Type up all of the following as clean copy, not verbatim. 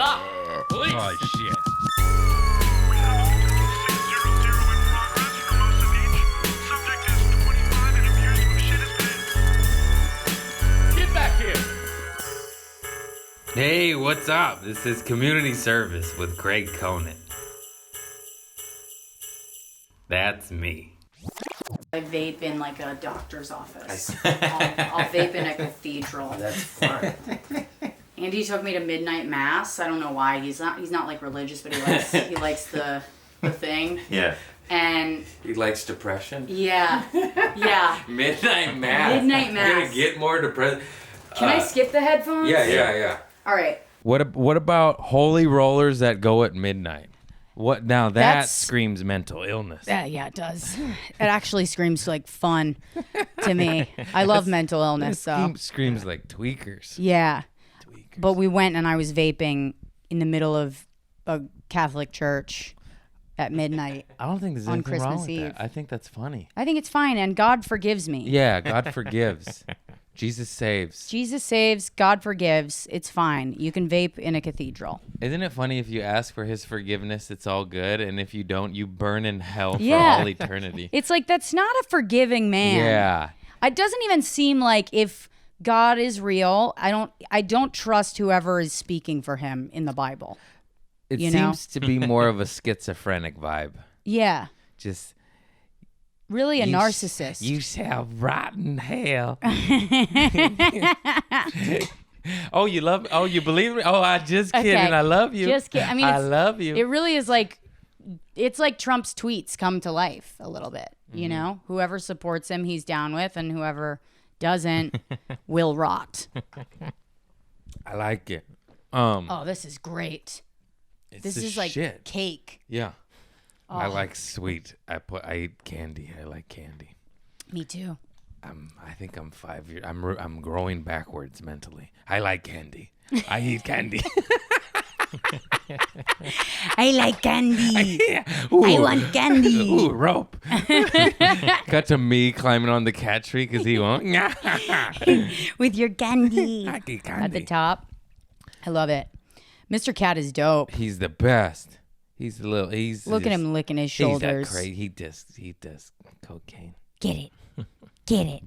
Stop! Police! Oh, shit. We have a multiple 600 in progress for most of each. Subject is 25 and appears to have shit his pants. Get back here! Hey, what's up? This is Community Service with Greg Conant. That's me. I vape in like a doctor's office. I'll vape in a cathedral. That's fun. Andy took me to midnight mass. I don't know why. He's not like religious, but he likes the thing. Yeah. And He likes depression? yeah. Midnight Mass. Midnight Mass. I'm gonna get more depressed. Can I skip the headphones? Yeah. All right. What about holy rollers that go at midnight? What now? That That's- screams mental illness. Yeah, it does. It actually screams like fun to me. I love mental illness, so Screams like tweakers. yeah. But we went and I was vaping in the middle of a Catholic church at midnight. I don't think there's On anything wrong Christmas with Eve. that. I think that's funny. I think it's fine, and God forgives me. Yeah, God forgives. Jesus saves. Jesus saves, God forgives. It's fine. You can vape in a cathedral. Isn't it funny if you ask for his forgiveness, it's all good, and if you don't, you burn in hell for Yeah. all eternity. It's like, that's not a forgiving man. Yeah. It doesn't even seem like, if God is real, I don't trust whoever is speaking for him in the Bible. It You know? seems to be more of a schizophrenic vibe. Yeah. Just Really a you narcissist. You shall rot in hell. Oh, you believe me? Oh, I just kidding. Okay. I love you. Just kidding. I mean, I love you. It really is like, it's like Trump's tweets come to life a little bit. You know, whoever supports him, he's down with, and whoever doesn't will rot. I like it. Oh, this is great. It's This the is like shit. cake. Yeah. I Oh. like sweet. I eat candy. I like candy. Me too. I think I'm 5 years. I'm growing backwards mentally. I like candy. I eat candy. I like candy. Yeah. Ooh. I want candy. Ooh, rope. Cut to me climbing on the cat tree because he won't. With your candy. I eat At the candy. top. I love it. Mr. Cat is dope. He's the best. He's a little. Look at him licking his He's shoulders. that crazy. He does cocaine. Get it. Get it.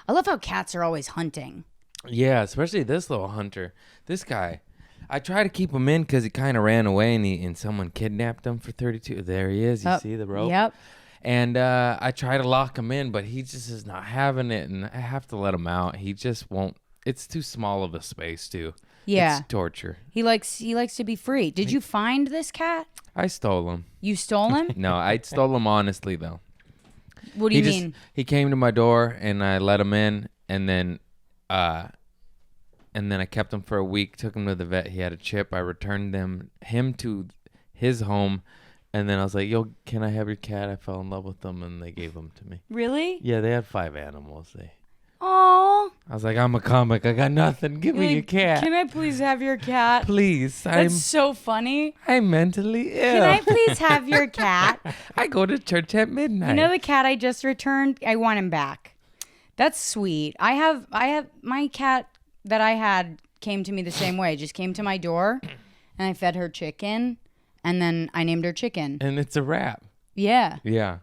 I love how cats are always hunting. Yeah, especially this little hunter. This guy. I try to keep him in because he kind of ran away and someone kidnapped him for 32. There he is. You see the rope? Yep. And I try to lock him in, but he just is not having it, and I have to let him out. He just won't. It's too small of a space, too. Yeah. It's torture. He likes to be free. Did you find this cat? I stole him. You stole him? No, I stole him honestly, though. What do you mean? He came to my door, and I let him in, and then I kept him for a week, took him to the vet. He had a chip. I returned him to his home, and then I was like, yo, can I have your cat? I fell in love with them, and they gave him to me. Really? Yeah, they had 5 animals. Oh. I was like, I'm a comic. I got nothing. Give me your cat. Can I please have your cat? Please. That's so funny. I'm mentally ill. Can I please have your cat? I go to church at midnight. You know the cat I just returned? I want him back. That's sweet. I have my cat that I had came to me the same way. Just came to my door and I fed her chicken and then I named her Chicken. And it's a wrap. Yeah. Yeah.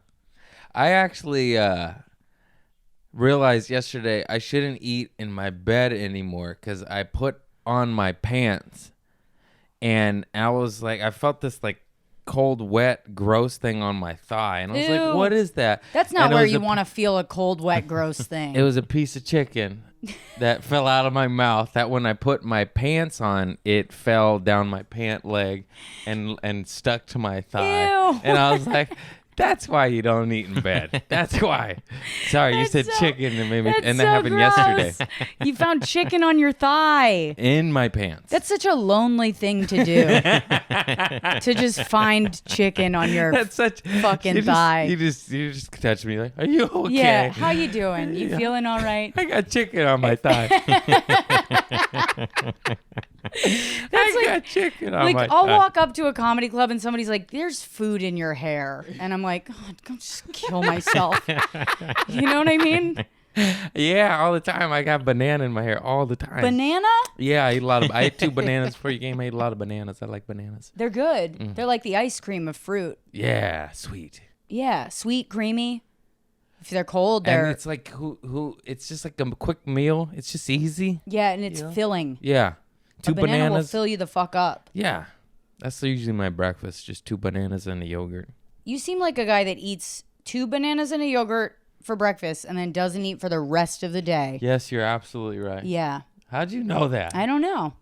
I actually realized yesterday I shouldn't eat in my bed anymore because I put on my pants and I was like, I felt this like cold, wet, gross thing on my thigh. And I was Ew. like, what is that? That's not And it where was you a- want to feel a cold, wet, gross thing. It was a piece of chicken that fell out of my mouth. That when I put my pants on, it fell down my pant leg and stuck to my thigh. Ew. And I was like, that's why you don't eat in bed. That's why. Sorry, you said chicken and that That's happened gross. yesterday. You found chicken on your thigh. In my pants. That's such a lonely thing to do. To just find chicken on your That's such fucking you just- thigh. You just touch me like, are you okay? Yeah, how you doing? You feeling all right? I got chicken on my thigh. I got chicken on my I'll thigh. walk up to a comedy club and somebody's like, "There's food in your hair," and I'm like, "God, go just kill myself." You know what I mean? Yeah, all the time. I got banana in my hair all the time. Banana? Yeah, I ate 2 bananas before you came. I ate a lot of bananas. I like bananas. They're good. They're like the ice cream of fruit. Yeah, sweet. Yeah, sweet, creamy. If they're cold, And they're it's like it's just like a quick meal. It's just easy. yeah, and it's filling. Yeah. 2 A banana will bananas. fill you the fuck up. Yeah. That's usually my breakfast, just 2 bananas and a yogurt. You seem like a guy that eats 2 bananas and a yogurt for breakfast and then doesn't eat for the rest of the day. Yes, you're absolutely right. Yeah. How'd you know that? I don't know.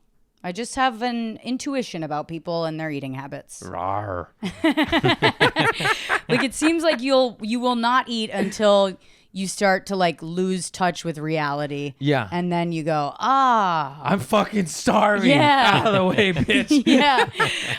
I just have an intuition about people and their eating habits. Rawr. Like, it seems like you will not eat until you start to like lose touch with reality. Yeah. And then you go, ah. I'm fucking starving. Yeah. Out of the way, bitch. Yeah.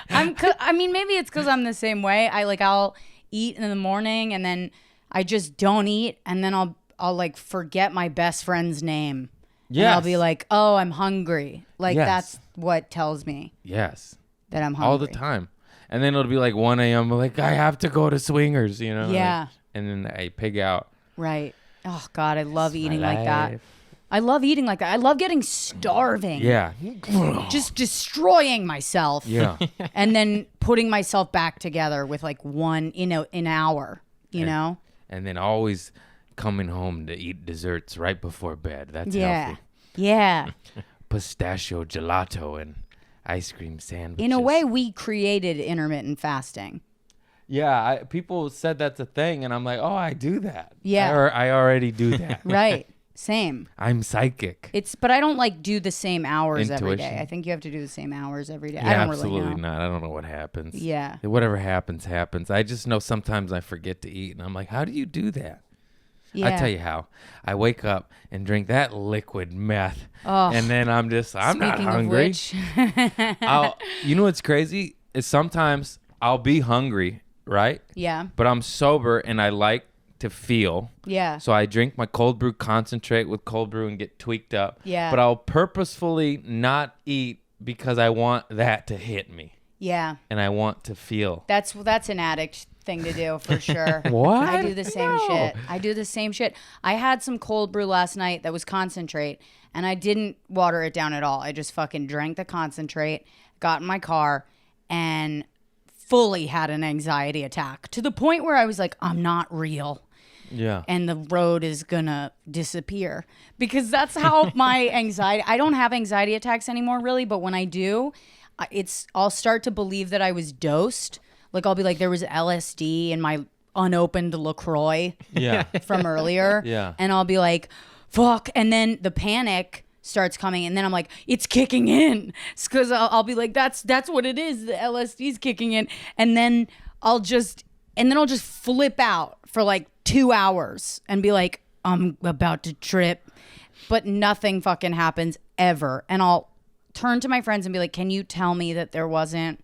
I mean, maybe it's because I'm the same way. I'll eat in the morning and then I just don't eat. And then I'll like forget my best friend's name. Yeah. I'll be like, oh, I'm hungry. Like, that's what tells me Yes. that I'm hungry. All the time. And then it'll be like 1 a.m. Like, I have to go to Swingers, you know? Yeah. Like, and then I pig out. Right. Oh, God, I love eating my like that. life. I love eating like that. I love getting starving. Yeah. Just destroying myself. Yeah. And then putting myself back together with like an hour, you know? And then always coming home to eat desserts right before bed. That's Yeah. healthy. Yeah. Pistachio gelato and ice cream sandwiches. In a way, we created intermittent fasting. Yeah, people said that's a thing, and I'm like, oh, I do that. Yeah. I already do that. Right. Same. I'm psychic. But I don't like do the same hours every day. Intuition. I think you have to do the same hours every day. Yeah, I don't absolutely really know. not. I don't know what happens. Yeah. Whatever happens, happens. I just know sometimes I forget to eat, and I'm like, how do you do that? Yeah. I tell you how. I wake up and drink that liquid meth, Oh. and then I'm not Speaking hungry. of which, You know what's crazy is sometimes I'll be hungry, right? yeah. But I'm sober and I like to feel. Yeah. So I drink my cold brew concentrate with cold brew and get tweaked up. Yeah. But I'll purposefully not eat because I want that to hit me Yeah. and I want to feel. That's an addict thing to do for sure. What? I do the same No. shit. I do the same shit. I had some cold brew last night that was concentrate and I didn't water it down at all. I just fucking drank the concentrate, got in my car and fully had an anxiety attack to the point where I was like, I'm not real. Yeah. And the road is gonna disappear because that's how my anxiety. I don't have anxiety attacks anymore, really, but when I do, I'll start to believe that I was dosed. Like I'll be like, there was LSD in my unopened LaCroix Yeah. from earlier, Yeah. and I'll be like, fuck, and then the panic starts coming, and then I'm like, it's kicking in, because I'll be like, that's what it is. The LSD's kicking in, and then I'll just flip out for like 2 hours and be like, I'm about to trip, but nothing fucking happens ever. And I'll turn to my friends and be like, can you tell me that there wasn't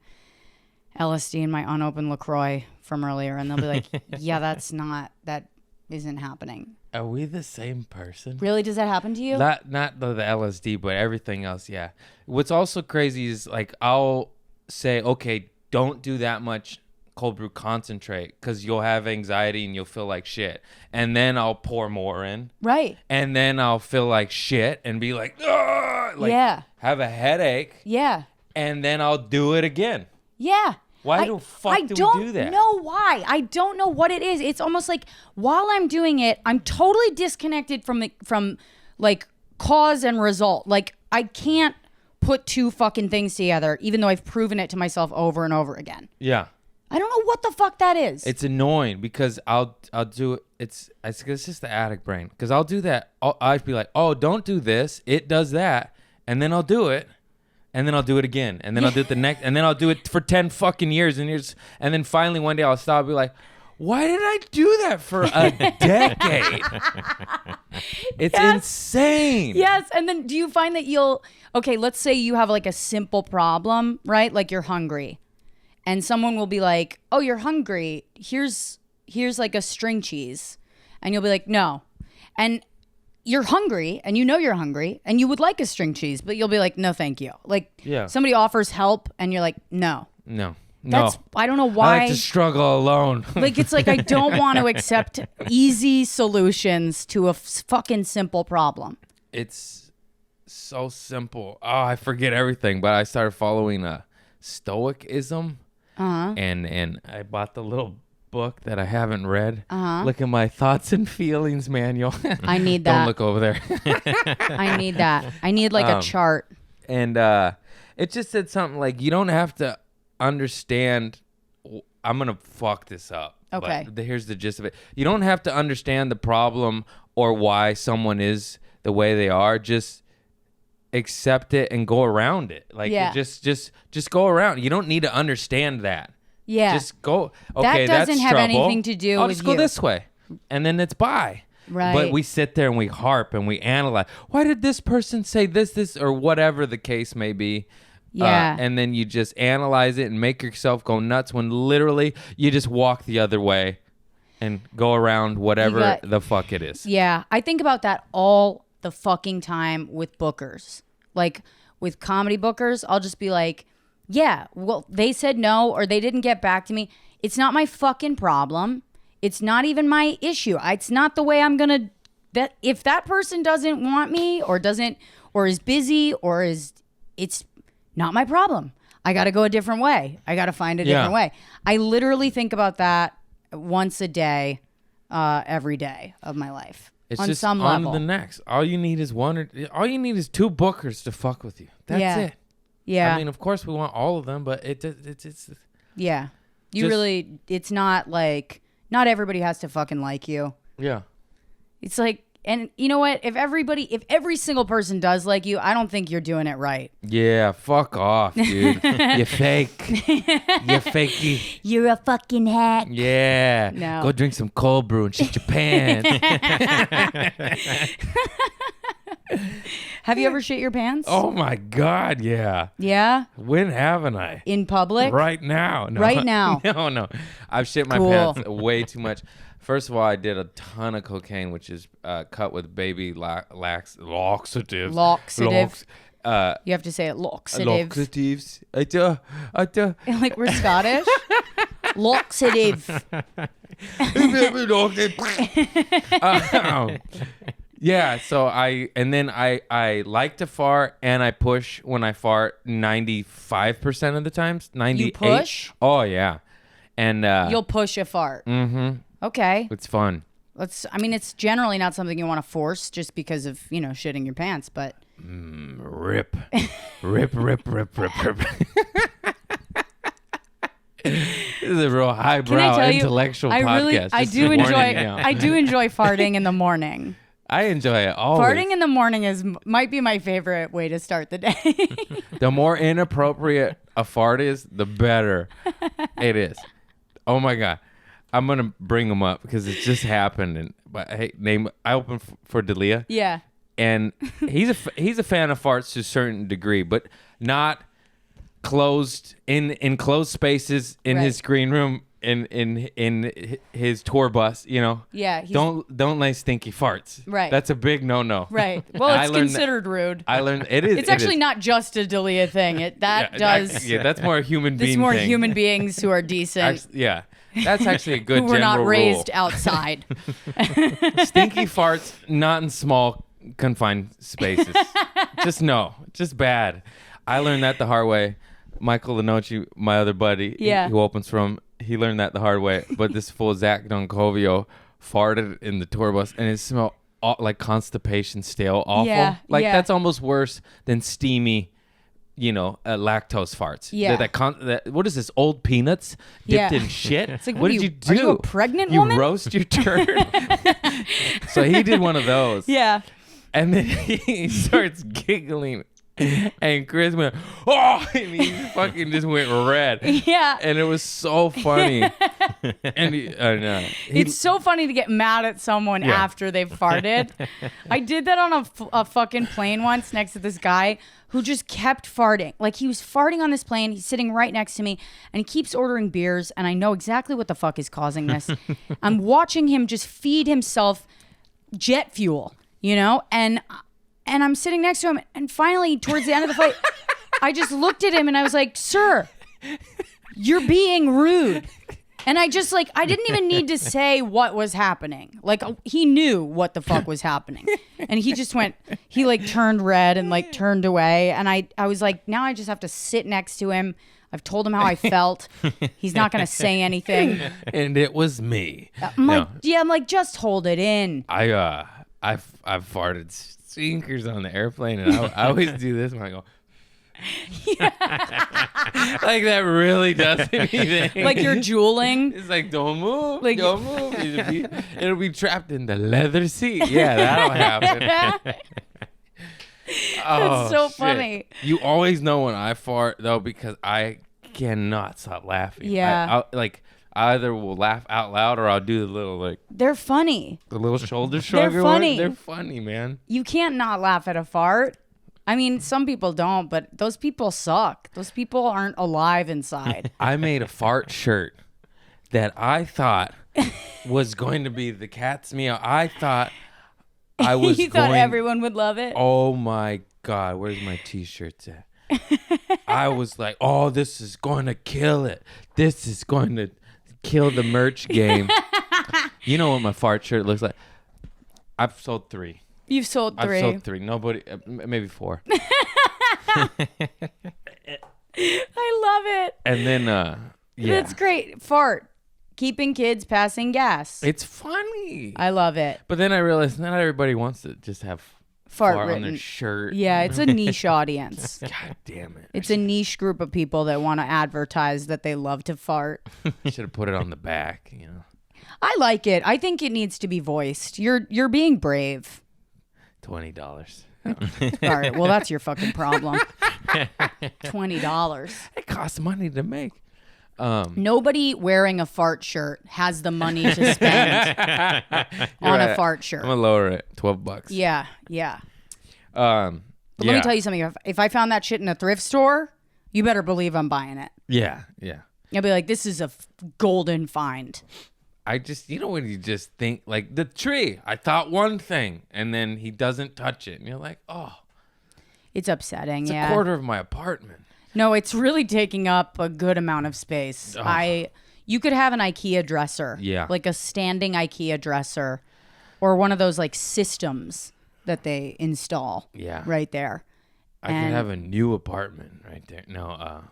LSD in my unopened LaCroix from earlier? And they'll be like, yeah, that isn't happening. Are we the same person? Really? Does that happen to you? Not the LSD, but everything else, yeah. What's also crazy is like I'll say, okay, don't do that much cold brew concentrate because you'll have anxiety and you'll feel like shit. And then I'll pour more in. Right. And then I'll feel like shit and be like, "Ugh!" Like Yeah. have a headache. Yeah. And then I'll do it again. Yeah. Why the fuck do we do that? I don't know why. I don't know what it is. It's almost like while I'm doing it, I'm totally disconnected from like cause and result. Like I can't put two fucking things together, even though I've proven it to myself over and over again. Yeah. I don't know what the fuck that is. It's annoying because I'll do it. It's just the addict brain. Because I'll do that. I'd be like, oh, don't do this. It does that. And then I'll do it. And then I'll do it again. And then I'll do it the next. And then I'll do it for 10 fucking years. And then finally one day I'll stop and be like, why did I do that for a decade? It's insane. Yes. And then do you find that okay, let's say you have like a simple problem, right? Like you're hungry. And someone will be like, oh, you're hungry. Here's like a string cheese. And you'll be like, no. And you're hungry and you know you're hungry and you would like a string cheese, but you'll be like, no, thank you. Like Yeah. somebody offers help and you're like, no. No. That's No. I don't know I why. like to struggle alone. Like, it's like I don't want to accept easy solutions to a fucking simple problem. It's so simple. Oh, I forget everything, but I started following Stoicism. And I bought the little book that I haven't read. Look at my thoughts and feelings manual. I need that. Don't look over there. I need that. I need like a chart. And it just said something like, you don't have to understand. I'm going to fuck this up. Okay. But here's the gist of it. You don't have to understand the problem or why someone is the way they are. Just accept it and go around it. Like, Yeah. just go around. You don't need to understand that. Yeah. Just go. Okay, That doesn't that's have trouble. anything to do I'll with just go you. this way. And then it's bye. Right. But we sit there and we harp and we analyze. Why did this person say this, or whatever the case may be? Yeah. And then you just analyze it and make yourself go nuts when literally you just walk the other way and go around whatever the fuck it is. Yeah, I think about that all the fucking time with bookers. Like, with comedy bookers, I'll just be like, yeah, well, they said no or they didn't get back to me. It's not my fucking problem. It's not even my issue. It's not the way I'm going to... That if that person doesn't want me or doesn't, or is busy or is... It's not my problem. I got to go a different way. I got to find a different way. I literally think about that once a day, every day of my life. It's on just some on level. to the next. All you need is all you need is two bookers to fuck with you. That's Yeah. it. Yeah. I mean, of course we want all of them, but it's Yeah. You Just- really, it's not like, not everybody has to fucking like you. yeah. It's like, and you know what? If every single person does like you, I don't think you're doing it right. Yeah, fuck off, dude. You fake. You fakey. You're a fucking hack. Yeah. No. Go drink some cold brew and shit your pants. Have you ever shit your pants? Oh my God, yeah. Yeah? When haven't I? In public? Right now. No. Right now. No. I've shit my Cool. pants way too much. First of all, I did a ton of cocaine, which is cut with baby laxatives. Laxative. You have to say it laxative. Laxatives. I do. Like we're Scottish. Laxative. Yeah, so I like to fart and I push when I fart 95% of the times. 98. You push? Oh yeah. And You'll push a fart. mm-hmm. Okay. It's fun. It's generally not something you want to force just because of, shitting your pants, but Rip. Rip. This is a real can I highbrow tell you, intellectual I podcast. do enjoy farting in the morning. I enjoy it always. Farting in the morning might be my favorite way to start the day. The more inappropriate a fart is, the better it is. Oh my God. I'm going to bring them up because it just happened. But hey, I opened for Dalia. Yeah. And he's a fan of farts to a certain degree, but not closed in closed spaces in Right. his green room in his tour bus, Yeah. Don't lay stinky farts. Right. That's a big no. Right. Well, And I it's learned considered rude. I learned it is. It's actually not just a Dalia thing. That's more a human being. It's more thing. human beings who are decent, Yeah. That's actually a good who were not general raised rule. outside. Stinky farts, not in small confined spaces. Just bad. I learned that the hard way. Michael Lenoci, my other buddy, Yeah. who opens from, he learned that the hard way. But this fool Zach Doncovio farted in the tour bus, and it smelled like constipation, stale, awful. Yeah, yeah. That's almost worse than steamy, lactose farts. Yeah. What is this? Old peanuts dipped Yeah. in shit. It's like, what did you do? Are you a pregnant You woman? roast your turd. So he did one of those. Yeah. And then he starts giggling. And Chris went, oh, and he fucking just went red. Yeah. And it was so funny. And It's so funny to get mad at someone Yeah. after they've farted. I did that on a fucking plane once next to this guy who just kept farting. Like, he was farting on this plane. He's sitting right next to me, and he keeps ordering beers, and I know exactly what the fuck is causing this. I'm watching him just feed himself jet fuel, and I'm sitting next to him, and finally, towards the end of the flight, I just looked at him, and I was like, sir, You're being rude. And I just like, I didn't even need to say what was happening. Like, he knew what the fuck was happening. And he just went, he like turned red and like turned away. And I was like, now I just have to sit next to him. I've told him how I felt. He's not going to say anything. And it was me. I'm like, yeah, I'm like, just hold it in. I've farted stinkers on the airplane, and I always do this when I go. Like that really does anything. Like you're drooling. It's like don't move, Like- don't move. It'll be trapped in the leather seat. Yeah, that'll happen. That's so shit. funny. You always know when I fart though because I cannot stop laughing. Yeah. I either will laugh out loud or I'll do the little like They're funny. the little shoulder shrug. They're funny. They're funny, man. You can't not laugh at a fart. I mean, some people don't, but those people suck. Those people aren't alive inside. I made a fart shirt that I thought was going to be the cat's meow. I thought I was You thought going, everyone would love it? oh my God, where's my t-shirts at? I was like, oh, this is going to kill it. This is going to kill the merch game. You know what my fart shirt looks like? I've sold 3. You've sold 3. I've sold 3. Nobody, maybe 4. I love it. And then, yeah. That's great. Fart. Keeping kids passing gas. It's funny. I love it. But then I realized not everybody wants to just have Fart fart on written. their shirt. Yeah, it's a niche audience. God damn it. It's a niche group of people that want to advertise that they love to fart. I should have put it on the back, you know. I like it. I think it needs to be voiced. You're being brave. $20. All right. Well, that's your fucking problem. $20. It costs money to make. Nobody wearing a fart shirt has the money to spend on a fart shirt. I'm gonna lower it. $12. Yeah, yeah. But But let me tell you something. If I found that shit in a thrift store, you better believe I'm buying it. Yeah. I'll be like, this is a golden find. I just, you know, when you just think like the tree. I thought one thing, and then he doesn't touch it, and you're like, oh, It's upsetting. it's yeah. a quarter of my apartment. No, it's really taking up a good amount of space. Oh. You could have an IKEA dresser. Yeah. Like a standing IKEA dresser or one of those like systems that they install. Yeah. Right there. I could have a new apartment right there. No,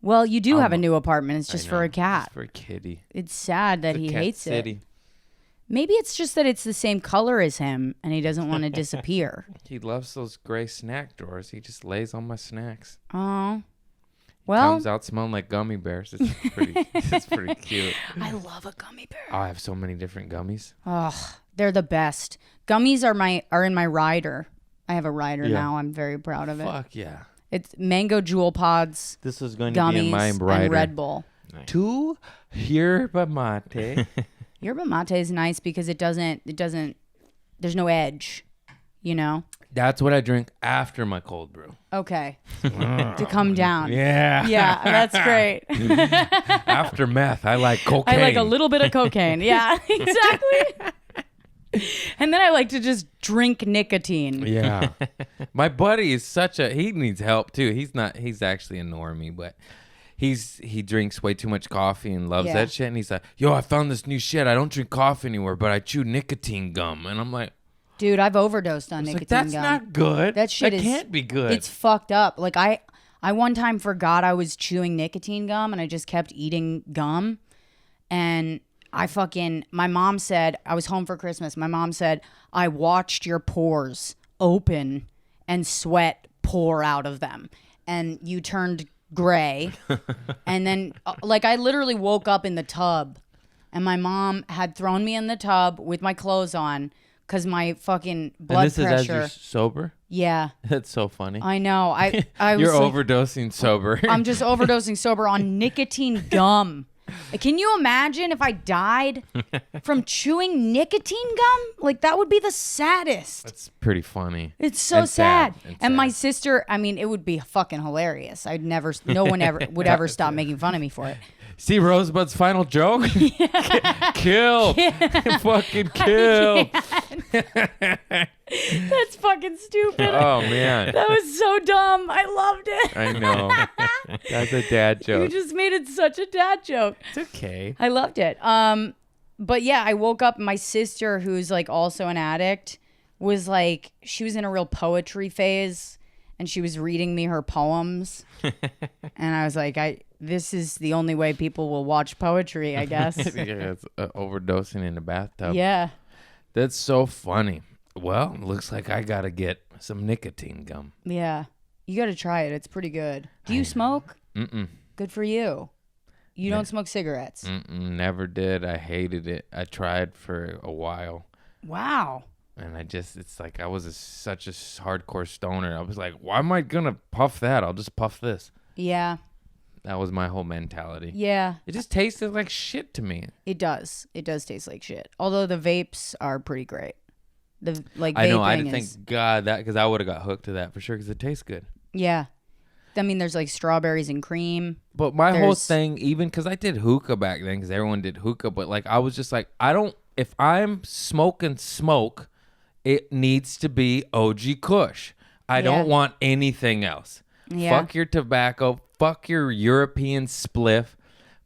Well, you do have a new apartment. It's I just know, for a cat. Just for a kitty. It's sad that It's a he cat hates city. it. Maybe it's just that it's the same color as him and he doesn't want to disappear. He loves those gray snack drawers. He just lays on my snacks. Oh. Well, Comes out smelling like gummy bears. It's pretty cute. I love a gummy bear. Oh, I have so many different gummies. Oh, they're the best. Gummies are in my rider. I have a rider now. I'm very proud of it. Fuck yeah. It's mango jewel pods, This is going to be in my gummies, rider. and Red Bull. 2 yerba mate. Yerba mate is nice because it doesn't, there's no edge, you know? That's what I drink after my cold brew. Okay. To come down. Yeah. Yeah, that's great. After meth, I like cocaine. I like a little bit of cocaine. Yeah, exactly. And then I like to just drink nicotine. Yeah. My buddy is he needs help too. He's actually a normie, but he drinks way too much coffee and loves that shit. And he's like, yo, I found this new shit. I don't drink coffee anymore, but I chew nicotine gum. And I'm like, Dude, I've overdosed on nicotine that's gum. not good. That shit can't be good. It's fucked up. Like I one time forgot I was chewing nicotine gum and I just kept eating gum. And my mom said, I was home for Christmas. My mom said, I watched your pores open and sweat pour out of them. And you turned gray. And then like I literally woke up in the tub and my mom had thrown me in the tub with my clothes on because my fucking blood and this pressure. is as you're sober? Yeah. That's so funny. I know. I was You're like, overdosing sober. I'm just overdosing sober on nicotine gum. Can you imagine if I died from chewing nicotine gum? Like that would be the saddest. That's pretty funny. It's so And sad. And And my sad. sister, I mean, it would be fucking hilarious. No one ever would ever stop making fun of me for it. See Rosebud's final joke? Killed. Fucking killed. That's fucking stupid. Oh, man. That was so dumb. I loved it. I know. That's a dad You joke. just made it such a dad joke. It's okay. I loved it. But yeah, I woke up. My sister, who's like also an addict, was like, she was in a real poetry phase, and she was reading me her poems, and I was like, this is the only way people will watch poetry, I guess. Yeah, it's overdosing in the bathtub. Yeah. That's so funny. Well, looks like I gotta get some nicotine gum. Yeah. You got to try it. It's pretty good. Do you smoke? Mm-mm. Good for you. You don't smoke cigarettes. Mm-mm. Never did. I hated it. I tried for a while. Wow. And it's like I was such a hardcore stoner. I was like, why am I going to puff that? I'll just puff this. Yeah. That was my whole mentality. Yeah. It just tasted like shit to me. It does. It does taste like shit. Although the vapes are pretty great. The like I know. I vaping thank God that because I would have got hooked to that for sure because it tastes good. Yeah. I mean, there's like strawberries and cream. But my whole There's- thing, even because I did hookah back then, because everyone did hookah, but like I was just like, if I'm smoking smoke, it needs to be OG Kush. I Yeah. don't want anything else. Yeah. Fuck your tobacco. Fuck your European spliff.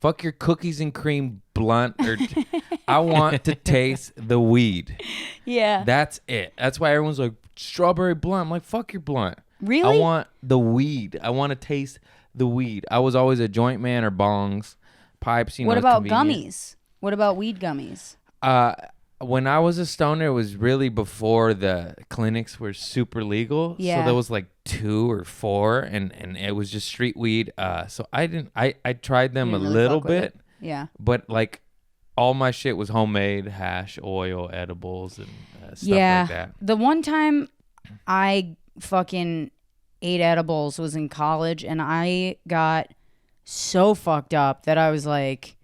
Fuck your cookies and cream blunt. I want to taste the weed. Yeah. That's it. That's why everyone's like, strawberry blunt. I'm like, fuck your blunt. Really? I want the weed. I want to taste the weed. I was always a joint man or bongs, pipes, What about convenient. gummies? What about weed gummies? When I was a stoner, it was really before the clinics were super legal. Yeah. So there was like 2 or 4 and it was just street weed. So I tried them You a didn't really little fuck with bit, it? Yeah. but like all my shit was homemade, hash, oil, edibles, and stuff Yeah. like that. The one time I fucking ate edibles was in college, and I got so fucked up that I was like,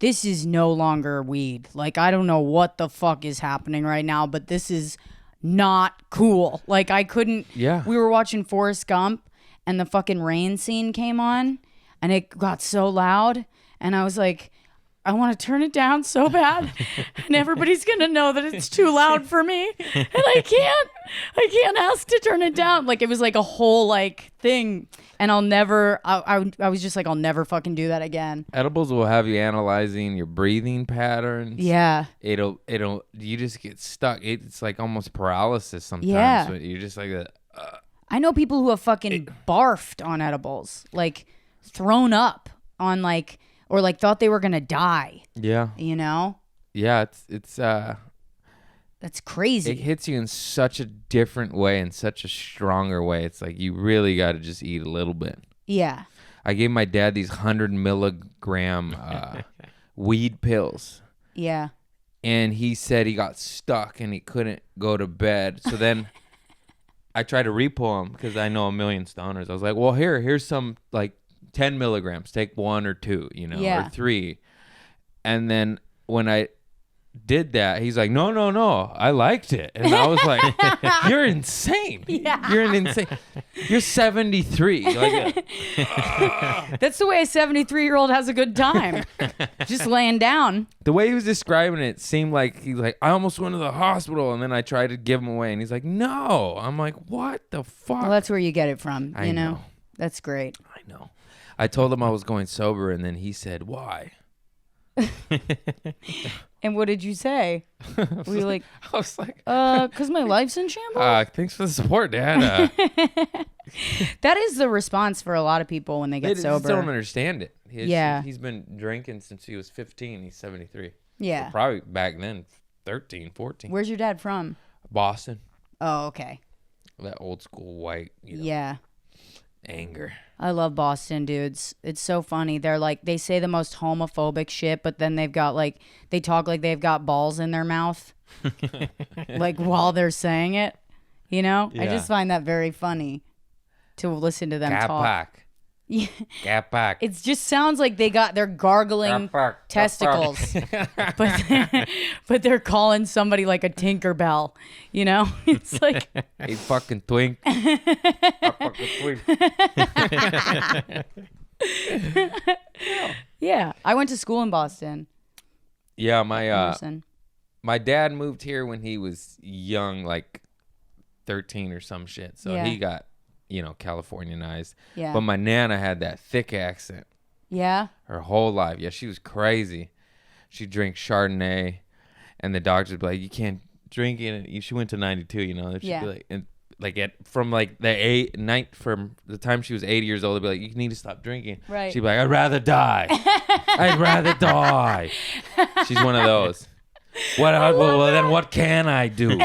this is no longer weed. Like, I don't know what the fuck is happening right now, but this is not cool. Like, I couldn't. Yeah. We were watching Forrest Gump, and the fucking rain scene came on, and it got so loud, and I was like, I want to turn it down so bad, and everybody's gonna know that it's too loud for me, and I can't ask to turn it down. Like, it was like a whole like thing, and I'll never. I was just like, I'll never fucking do that again. Edibles will have you analyzing your breathing patterns. Yeah, It'll you just get stuck. It's like almost paralysis sometimes. Yeah. But you're just like I know people who have fucking barfed on edibles, like thrown up on like, or like thought they were gonna die. yeah. You know, Yeah, it's that's crazy. it hits you in such a different way, in such a stronger way. It's like you really got to just eat a little bit. Yeah. I gave my dad these 100 milligram weed pills, Yeah. and he said he got stuck and he couldn't go to bed. So then I tried to repo him because I know a million stoners. I was like, well, here's some like 10 milligrams. Take 1 or 2, Yeah. or 3. And then when I did that, he's like, no, I liked it. And I was like, you're insane. Yeah. You're an insane. You're 73. Like, That's the way a 73-year-old has a good time. Just laying down. the way he was describing it seemed like he's like, I almost went to the hospital, and then I tried to give him away, and he's like, no. I'm like, what the fuck? Well, that's where you get it from, I you know? know. That's great. I know. I told him I was going sober, and then he said, why? And what did you say? Were you like, I was like, because my life's in shambles? thanks for the support, Dad. That is the response for a lot of people when they They get just don't sober. understand it. Yeah. He's been drinking since he was 15. He's 73. Yeah. Probably back then, 13, 14. Where's your dad from? Boston. Oh, okay. That old school white, Yeah. anger. I love Boston dudes. It's so funny. They're like, they say the most homophobic shit, but then they've got like, they talk like they've got balls in their mouth. Like while they're saying it, you know? I Yeah. just find that very funny to listen to them talk. Capac. Yeah. Capac. It just sounds like they're gargling Capac. testicles, but they're calling somebody like a Tinkerbell, you know? It's like, Hey, fucking twink. I fucking twink. yeah. I went to school in Boston. Yeah, Emerson. my dad moved here when he was young, like 13 or some shit. So Yeah. he got Californianized. Yeah. But my Nana had that thick accent Yeah. her whole life. Yeah, she was crazy. She'd drink Chardonnay, and the doctors would be like, "You can't drink it." She went to 92, and she'd Yeah. be like, and like from the time she was 80 years old, they'd be like, "You need to stop drinking." Right. She'd be like, "I'd rather die. I'd rather die." She's one of those. Well, then what can I do?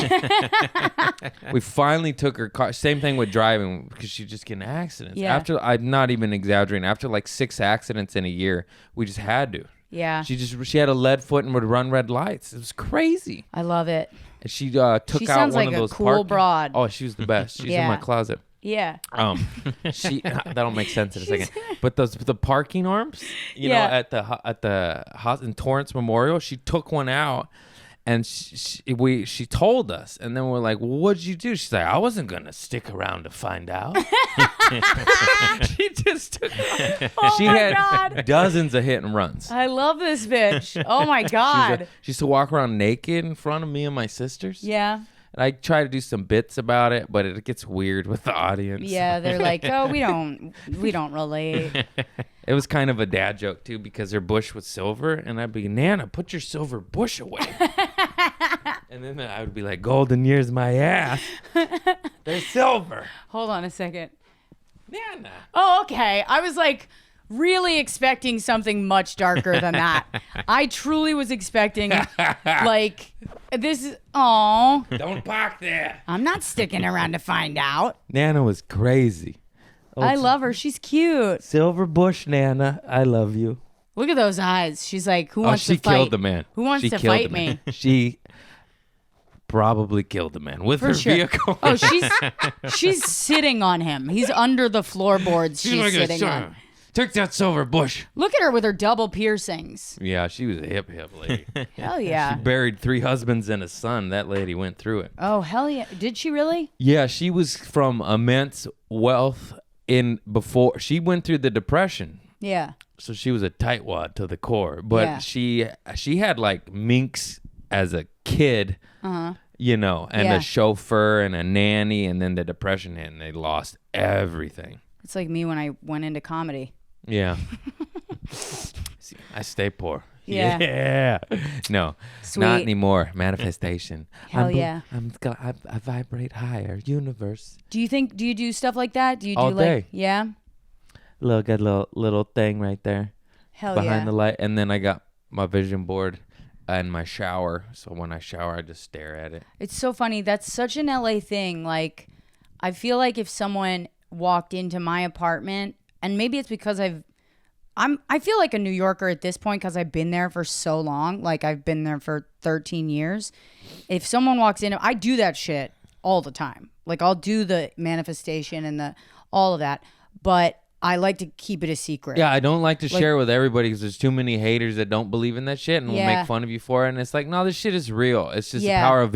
We finally took her car. Same thing with driving because she'd just get in accidents. Yeah. After, I'm not even exaggerating. After like 6 accidents in a year, we just had to. Yeah. She had a lead foot and would run red lights. It was crazy. I love it. And she took She out sounds one like of a those cool parking- broad. Oh, she was the best. She's in Yeah. my closet. Yeah. She that'll make sense in a second. But the parking arms, Yeah. at the house in Torrance Memorial, she took one out, and she told us, and then we're like, "Well, what'd you do?" She's like, "I wasn't gonna stick around to find out." She just took. Oh She my had God. dozens of hit and runs. I love this bitch. Oh my God. She used to walk around naked in front of me and my sisters. Yeah. And I try to do some bits about it, but it gets weird with the audience. Yeah. They're like, oh, we don't relate. It was kind of a dad joke too, because her bush was silver, and I'd be, "Nana, put your silver bush away." And then I would be like, "Golden years, my ass. They're silver." Hold on a second. Nana. Oh, okay. I was like really expecting something much darker than that. I truly was expecting like this. Oh, Don't park there. I'm not sticking around to find out. Nana was crazy. Oh, I love her. She's cute. Silver bush, Nana. I love you. Look at those eyes. She's like, who Oh, wants she to fight? killed the man. Who wants She to killed fight the man. me? She probably killed the man with For her sure. vehicle. Oh, she's sitting on him. He's under the floorboards she's sitting on. Took that silver bush. Look at her with her double piercings. Yeah, she was a hip lady. Hell yeah. Buried 3 husbands and a son. That lady went through it. Oh, hell yeah. Did she really? Yeah, she was from immense wealth before she went through the Depression. Yeah. So she was a tightwad to the core. But Yeah. she had like minks as a kid, and Yeah. a chauffeur and a nanny, and then the Depression hit and they lost everything. It's like me when I went into comedy. Yeah. See, I stay poor. Yeah. Yeah. No, Sweet. not anymore. Manifestation. Hell yeah. I vibrate higher. Universe. Do you do stuff like that? Do you All do like day. Yeah? Look, got a little thing right there Hell behind yeah. the light. And then I got my vision board and my shower. So when I shower, I just stare at it. It's so funny. That's such an LA thing. Like, I feel like if someone walked into my apartment, and maybe it's because I feel like a New Yorker at this point because I've been there for so long. Like, I've been there for 13 years. If someone walks in, I do that shit all the time. Like, I'll do the manifestation and all of that. But I like to keep it a secret. Yeah, I don't like to share with everybody because there's too many haters that don't believe in that shit and will Yeah. make fun of you for it. And it's like, no, this shit is real. It's just Yeah. the power of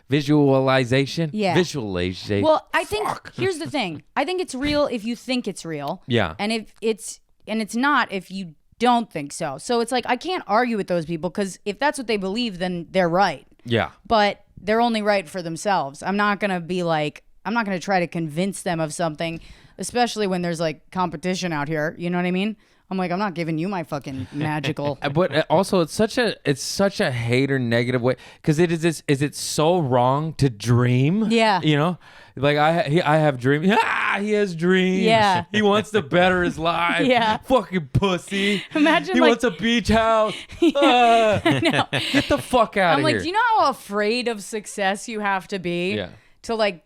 visualization. Yeah. Visualization. Well, I think here's the thing. I think it's real if you think it's real. Yeah. And if it's not if you don't think so. So it's like I can't argue with those people because if that's what they believe, then they're right. Yeah. But they're only right for themselves. I'm not gonna try to convince them of something, especially when there's like competition out here. You know what I mean? I'm like, I'm not giving you my fucking magical. But also, it's such a hater negative way because is it so wrong to dream? Yeah. You know, like I have dreams. He has dreams. Yeah. He wants to better his life. Yeah. Fucking pussy. Imagine, he like- wants a beach house. Get the fuck out I'm of like, here. do you know how afraid of success you have to be Yeah. to like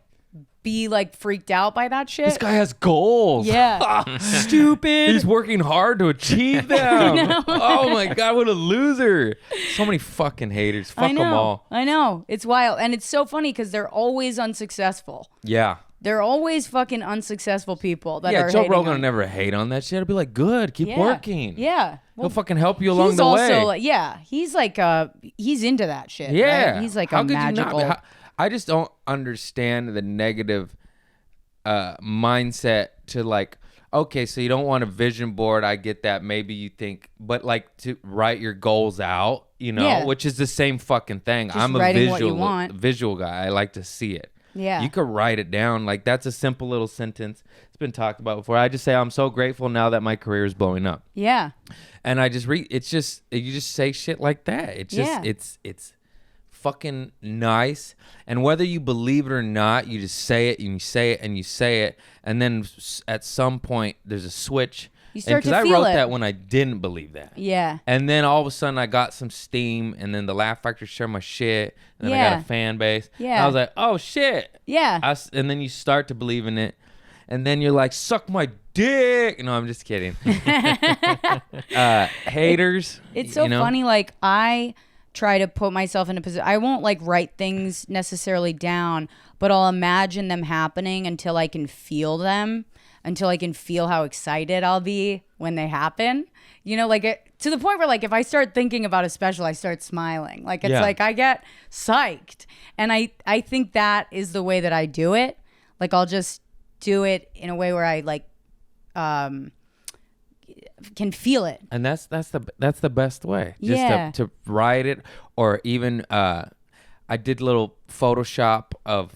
be like freaked out by that shit? This guy has goals. Yeah. Stupid. He's working hard to achieve them. Oh my god, what a loser! So many fucking haters. Fuck them all. I know. It's wild. And it's so funny because they're always unsuccessful. Yeah. They're always fucking unsuccessful people that Yeah, are Joe hating Rogan on- will never hate on that shit. I'll be like, good, keep Yeah. working. Yeah. He'll fucking help you along he's the also way. like, yeah, he's like he's into that shit. Yeah. right? He's like How a could you not be? magical. I just don't understand the negative mindset to like, okay, so you don't want a vision board. I get that. Maybe you think, but like to write your goals out, Yeah. which is the same fucking thing. Just I'm a writing what you want. visual guy. I like to see it. Yeah. You could write it down. Like, that's a simple little sentence. It's been talked about before. I just say, I'm so grateful now that my career is blowing up. Yeah. And I just it's just, you just say shit like that. It's just, Yeah. it's fucking nice. And whether you believe it or not, you just say it and you say it and you say it. And then at some point, there's a switch. You start to I feel wrote it. that when I didn't believe that. Yeah. And then all of a sudden I got some steam, and then the Laugh Factory shared my shit, and then I got Yeah. a fan base. Yeah. And I was like, oh shit. Yeah. And then you start to believe in it, and then you're like, suck my dick. No, I'm just kidding. Haters. It's so funny. Like, I try to put myself in a position. I won't like write things necessarily down, but I'll imagine them happening until I can feel them, until I can feel how excited I'll be when they happen. You know, like to the point where like if I start thinking about a special, I start smiling. Like it's like I get psyched. And I think that is the way that I do it. Like I'll just do it in a way where I like can feel it. And that's the best way. Just Yeah. to write it, or even I did a little Photoshop of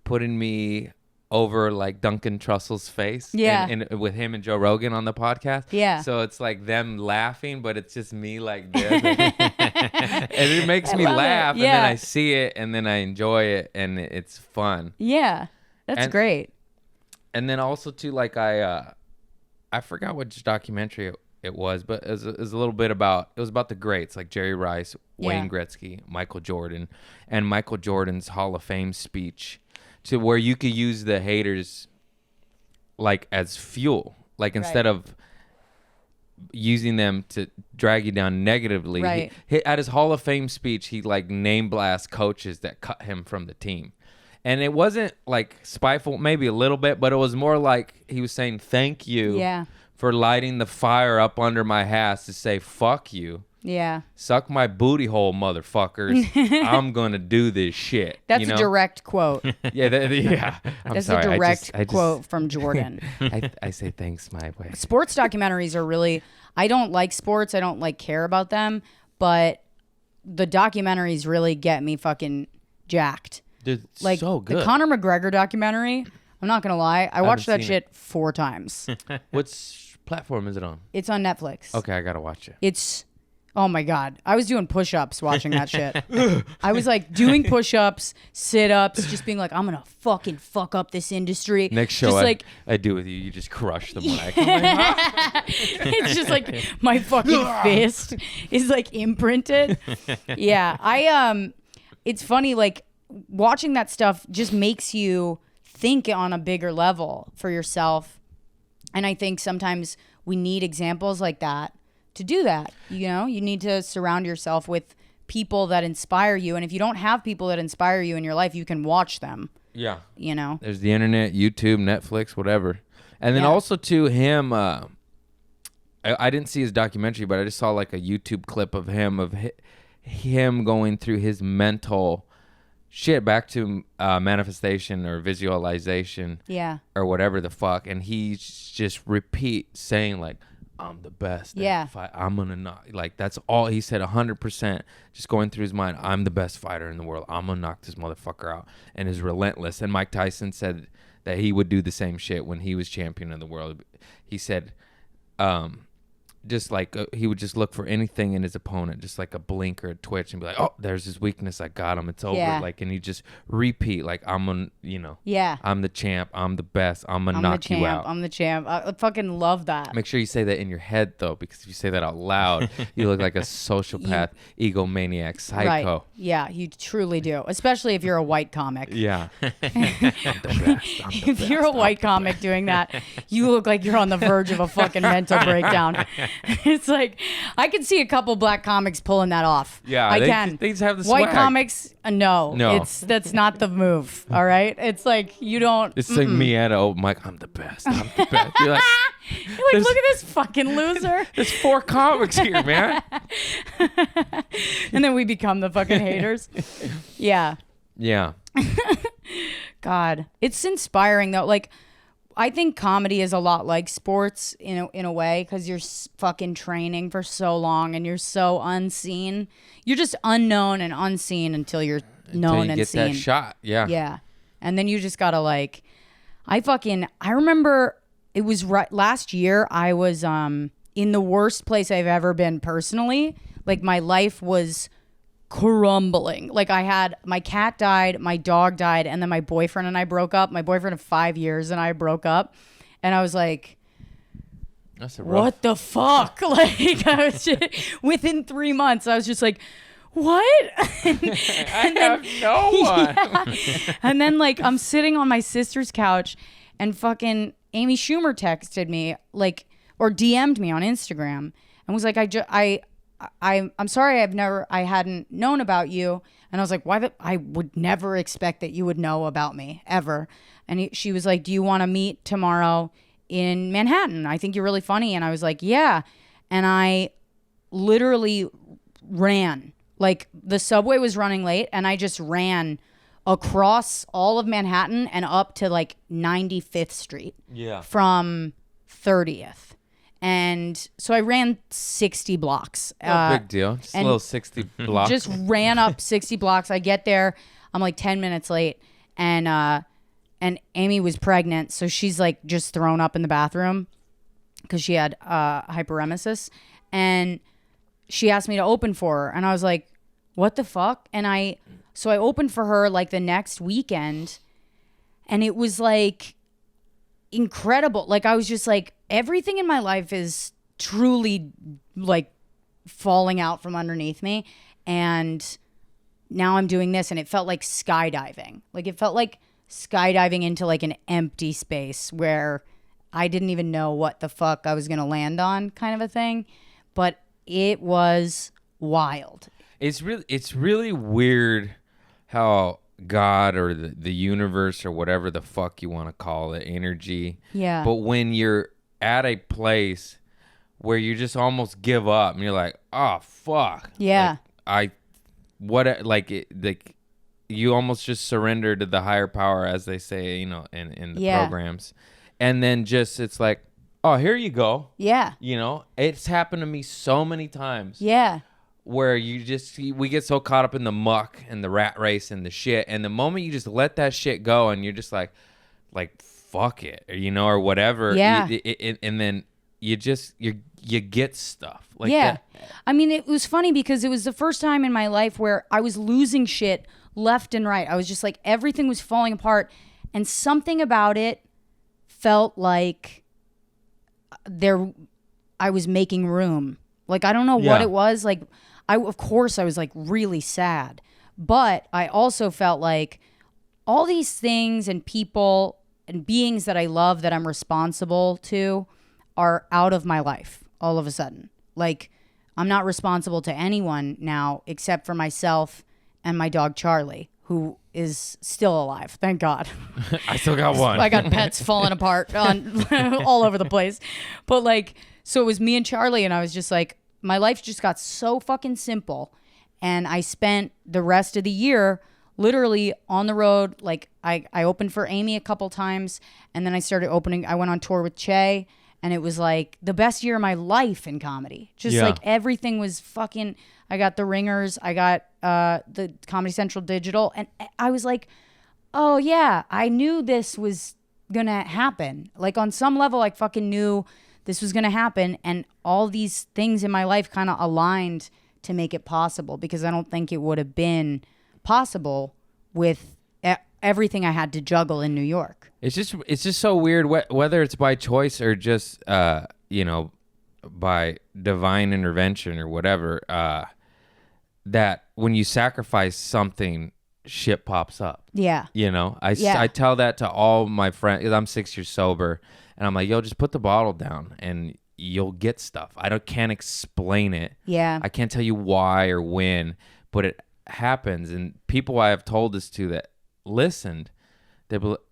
putting me over like Duncan Trussell's face, Yeah. and with him and Joe Rogan on the podcast. Yeah. So it's like them laughing, but it's just me like this, and it makes me love it. laugh, and then Yeah. I see it, and then I enjoy it, and it's fun. Yeah. That's And- great. And then also too, like I forgot which documentary it was, but it was a little bit about, it was about the greats like Jerry Rice, Wayne Yeah. Gretzky, Michael Jordan, and Michael Jordan's Hall of Fame speech, to where you could use the haters like as fuel, like instead of using them to drag you down negatively. Right. He, at his Hall of Fame speech, he like name blast coaches that cut him from the team. And it wasn't like spiteful, maybe a little bit, but it was more like he was saying thank you Yeah. for lighting the fire up under my ass to say fuck you. Yeah. Suck my booty hole, motherfuckers. I'm going to do this shit. That's you know? a direct quote. Yeah, yeah. I'm That's sorry. a direct I just, quote from Jordan. I say thanks my way. Sports documentaries are really, I don't like sports. I don't like care about them, but the documentaries really get me fucking jacked. Dude, Like so good. the Conor McGregor documentary, I'm not going to lie. I watched that seen shit 4 times. What platform is it on? It's on Netflix. Okay, I got to watch it. It's, oh my God. I was doing push-ups watching that shit. I was like doing push-ups, sit-ups, just being like, I'm going to fucking fuck up this industry. Next show just like, I do with you, you just crush the mic. it's just like my fucking fist is like imprinted. Yeah. It's funny, like watching that stuff just makes you think on a bigger level for yourself. And I think sometimes we need examples like that to do that. You know, you need to surround yourself with people that inspire you. And if you don't have people that inspire you in your life, you can watch them, Yeah. you know? There's the internet, YouTube, Netflix, whatever. And then Yeah. also to him, I didn't see his documentary, but I just saw like a YouTube clip of him going through his mental shit back to manifestation or visualization Yeah. or whatever the fuck. And he's just repeat saying like, I'm the best. at Yeah. fight. I'm going to knock. Like, that's all he said 100%. Just going through his mind. I'm the best fighter in the world. I'm going to knock this motherfucker out. And is relentless. And Mike Tyson said that he would do the same shit when he was champion of the world. He said, just like he would just look for anything in his opponent, just like a blink or a twitch, and be like, oh, there's his weakness. I got him. It's over. Yeah. Like, and he just repeat, like, I'm Yeah. I'm the champ. I'm the best. I'm going to I'm knock the champ. you out. I'm the champ. I fucking love that. Make sure you say that in your head, though, because if you say that out loud, you look like a sociopath, egomaniac, psycho. Right. Yeah, you truly do. Especially if you're a white comic. Yeah. I'm the best. I'm the If you're a white comic doing that, you look like you're on the verge of a fucking mental breakdown. It's like, I can see a couple black comics pulling that off. Yeah, I they can. just have the White swag. comics, no. No. That's not the move, all right? It's like, you don't. It's like me at open mic. I'm the best. I'm the best. You're like, You're like, there's- look at this fucking loser. there's 4 comics here, man. And then we become the fucking haters. Yeah. Yeah. God, it's inspiring though. Like, I think comedy is a lot like sports in a way, because you're fucking training for so long and you're so unseen. You're just unknown and unseen until you're known Until you and get seen. that shot. Yeah. Yeah, And then you just gotta like, I remember it was last year. I was in the worst place I've ever been personally. Like my life was crumbling. Like my cat died, my dog died, and then my boyfriend and I broke up. My boyfriend of 5 years and I broke up. And I was like, what the fuck? Like I was just, within 3 months, I was just like, what? I have no one. Yeah. And then like I'm sitting on my sister's couch and fucking Amy Schumer texted me like, or DM'd me on Instagram and was like, I'm sorry I hadn't known about you. And I was like, why? I would never expect that you would know about me ever. And she was like, do you want to meet tomorrow in Manhattan? I think you're really funny. And I was like, yeah. And I literally ran. Like the subway was running late and I just ran across all of Manhattan and up to like 95th Street from 30th. And so I ran 60 blocks. No big deal. Just a little 60 blocks. Just ran up 60 blocks. I get there. I'm like 10 minutes late. And Amy was pregnant. So she's like just thrown up in the bathroom because she had hyperemesis. And she asked me to open for her. And I was like, what the fuck? And so I opened for her like the next weekend. And it was like incredible. Like I was just like, everything in my life is truly like falling out from underneath me. And now I'm doing this. And it felt like skydiving. Like it felt like skydiving into like an empty space where I didn't even know what the fuck I was going to land on, kind of a thing. But it was wild. It's really weird how God or the universe or whatever the fuck you want to call it, energy. Yeah. But when you're at a place where you just almost give up and you're like, oh fuck. Yeah. You almost just surrender to the higher power, as they say, you know, in the programs. And then just, it's like, oh, here you go. Yeah. You know, it's happened to me so many times. Yeah. Where we get so caught up in the muck and the rat race and the shit. And the moment you just let that shit go and you're just like fuck it, or, you know, or whatever. Yeah. And then you get stuff like yeah. that. I mean, it was funny because it was the first time in my life where I was losing shit left and right. I was just like, everything was falling apart. And something about it felt like I was making room. Like, I don't know what it was. Like, of course I was like really sad, but I also felt like all these things and people and beings that I love that I'm responsible to are out of my life all of a sudden. Like, I'm not responsible to anyone now except for myself and my dog Charlie, who is still alive. Thank God. I still got one. I got pets falling apart on all over the place. But like, so it was me and Charlie, and I was just like, my life just got so fucking simple. And I spent the rest of the year literally on the road. Like I opened for Amy a couple times, and then I went on tour with Che, and it was like the best year of my life in comedy. Just like everything was fucking, I got the Ringers, I got the Comedy Central Digital, and I was like, oh yeah, I knew this was gonna happen. Like on some level, I fucking knew this was gonna happen, and all these things in my life kind of aligned to make it possible, because I don't think it would have been possible with everything I had to juggle in New York. It's just so weird, whether it's by choice or just you know, by divine intervention or whatever, that when you sacrifice something, shit pops up. Yeah. You know, I tell that to all my friends. I'm 6 years sober, and I'm like, yo, just put the bottle down and you'll get stuff. Can't explain it. Yeah. I can't tell you why or when, but it happens. And people I have told this to that listened,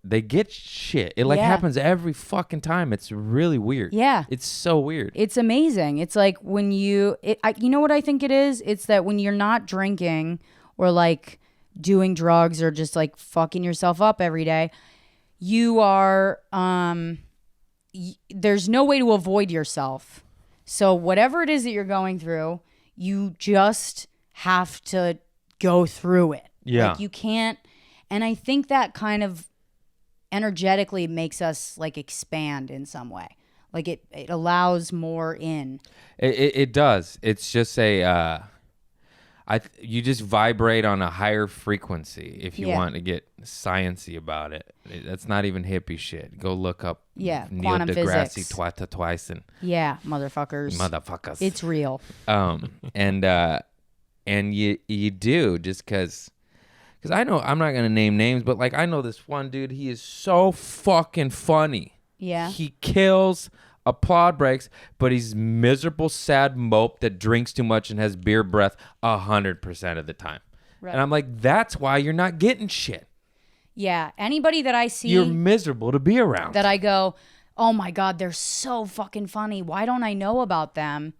they get shit. It like happens every fucking time. It's really weird. Yeah. It's so weird. It's amazing. It's like when you know what I think it is? It's that when you're not drinking or like doing drugs or just like fucking yourself up every day, you are, there's no way to avoid yourself. So whatever it is that you're going through, you just have to go through it. Yeah. Like you can't. And I think that kind of energetically makes us like expand in some way. Like it allows more in. It does. It's just you just vibrate on a higher frequency if you want to get sciencey about it. That's not even hippie shit. Go look up Neil quantum deGrasse physics. Tyson. Yeah, motherfuckers. It's real. And you do just because I know I'm not gonna name names, but like I know this one dude. He is so fucking funny. Yeah. He kills. Applaud breaks, but he's miserable, sad mope that drinks too much and has beer breath 100% of the time. Right. And I'm like, that's why you're not getting shit. Yeah. Anybody that I see, you're miserable to be around. That I go, oh my God, they're so fucking funny. Why don't I know about them?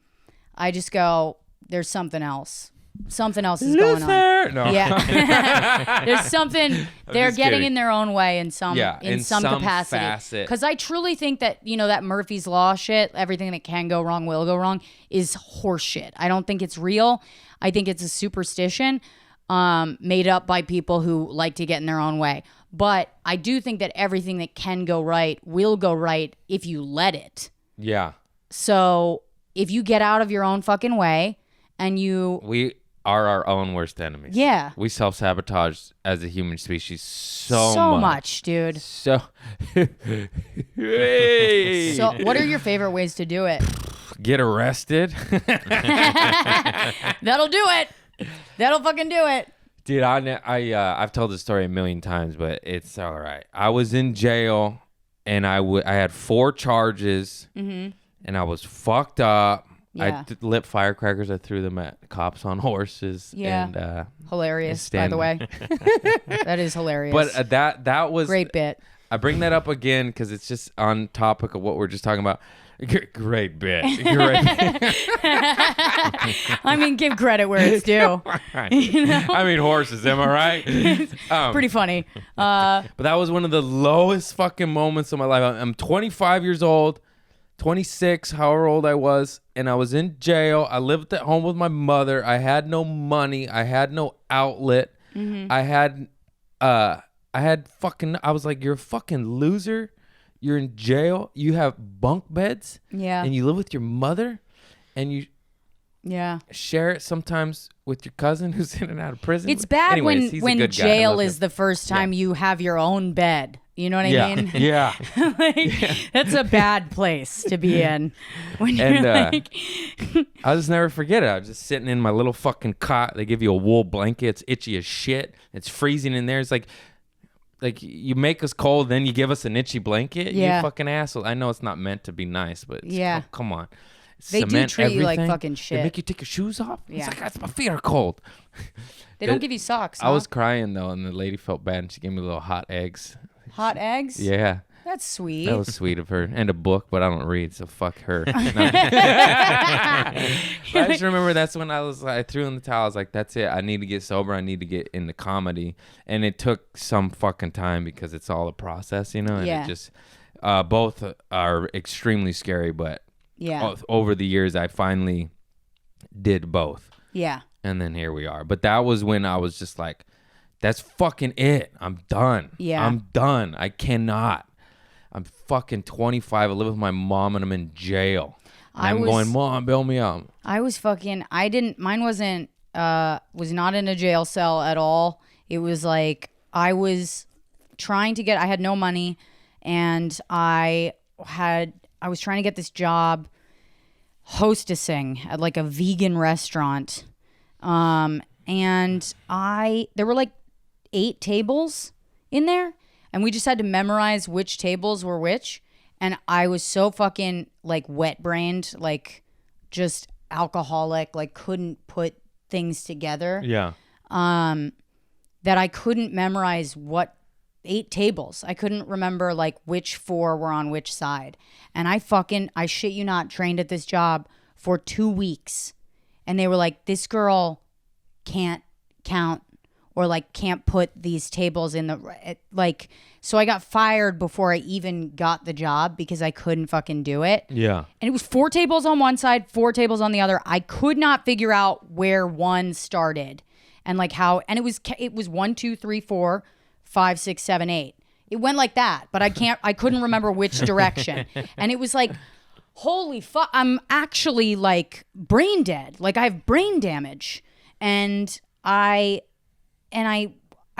I just go, there's something else. Something else is going on. No. Yeah. There's something they're getting kidding. in their own way in some capacity. Facet. Because I truly think that, that Murphy's Law shit, everything that can go wrong will go wrong, is horseshit. I don't think it's real. I think it's a superstition made up by people who like to get in their own way. But I do think that everything that can go right will go right if you let it. Yeah. So if you get out of your own fucking way and we are our own worst enemies. Yeah. We self-sabotage as a human species so much, dude. So hey. So what are your favorite ways to do it? Get arrested. That'll do it. That'll fucking do it. Dude, I've told this story a million times, but it's all right. I was in jail and I had 4 charges and I was fucked up. Yeah. I lit firecrackers. I threw them at cops on horses. Yeah. And, hilarious, by the way. That is hilarious. But that was... Great bit. I bring that up again because it's just on topic of what we're just talking about. Great bit. Great. I mean, give credit where it's due. I mean, horses, am I right? Pretty funny. But that was one of the lowest fucking moments of my life. I'm 25 years old. 26, however old I was, and I was in jail. I lived at home with my mother. I had no money. I had no outlet. I was like, you're a fucking loser. You're in jail. You have bunk beds. Yeah. And you live with your mother, and you share it sometimes with your cousin who's in and out of prison. It's bad Anyways, he's a when good guy. jail is the first time you have your own bed. You know what I mean? Yeah. That's a bad place to be in. When you're And I'll just never forget it. I was just sitting in my little fucking cot. They give you a wool blanket. It's itchy as shit. It's freezing in there. It's like you make us cold, then you give us an itchy blanket. Yeah. You fucking asshole. I know it's not meant to be nice, but come on. They do Cement treat you like everything. fucking shit. They make you take your shoes off. Yeah. It's like, my feet are cold. They don't give you socks, I was crying though, and the lady felt bad, and she gave me little hot eggs. Hot eggs? Yeah. That's sweet. That was sweet of her. And a book, but I don't read, so fuck her. But I just remember that's when I threw in the towel. I was like, that's it. I need to get sober. I need to get into comedy. And it took some fucking time because it's all a process, And it just, both are extremely scary, but over the years, I finally did both. Yeah. And then here we are. But that was when I was just like, that's fucking it. I'm done. Yeah. I'm done. I cannot. I'm fucking 25. I live with my mom and I'm in jail. I'm going, Mom, bail me out. Mine wasn't, was not in a jail cell at all. It was like, I was I had no money and I was trying to get this job hostessing at like a vegan restaurant. And there were like 8 tables in there and we just had to memorize which tables were which. And I was so fucking like wet brained, like just alcoholic, like couldn't put things together. Yeah. That I couldn't memorize what 8 tables. I couldn't remember like which 4 were on which side. And I shit you not, trained at this job for 2 weeks. And they were like, this girl can't count or like can't put these tables in the like. So I got fired before I even got the job because I couldn't fucking do it. Yeah. And it was 4 tables on one side, 4 tables on the other. I could not figure out where one started and like how, and it was 1, 2, 3, 4, 5, 6, 7, 8. It went like that, but I couldn't remember which direction. And it was like, holy fuck, I'm actually like brain dead. Like I have brain damage. And I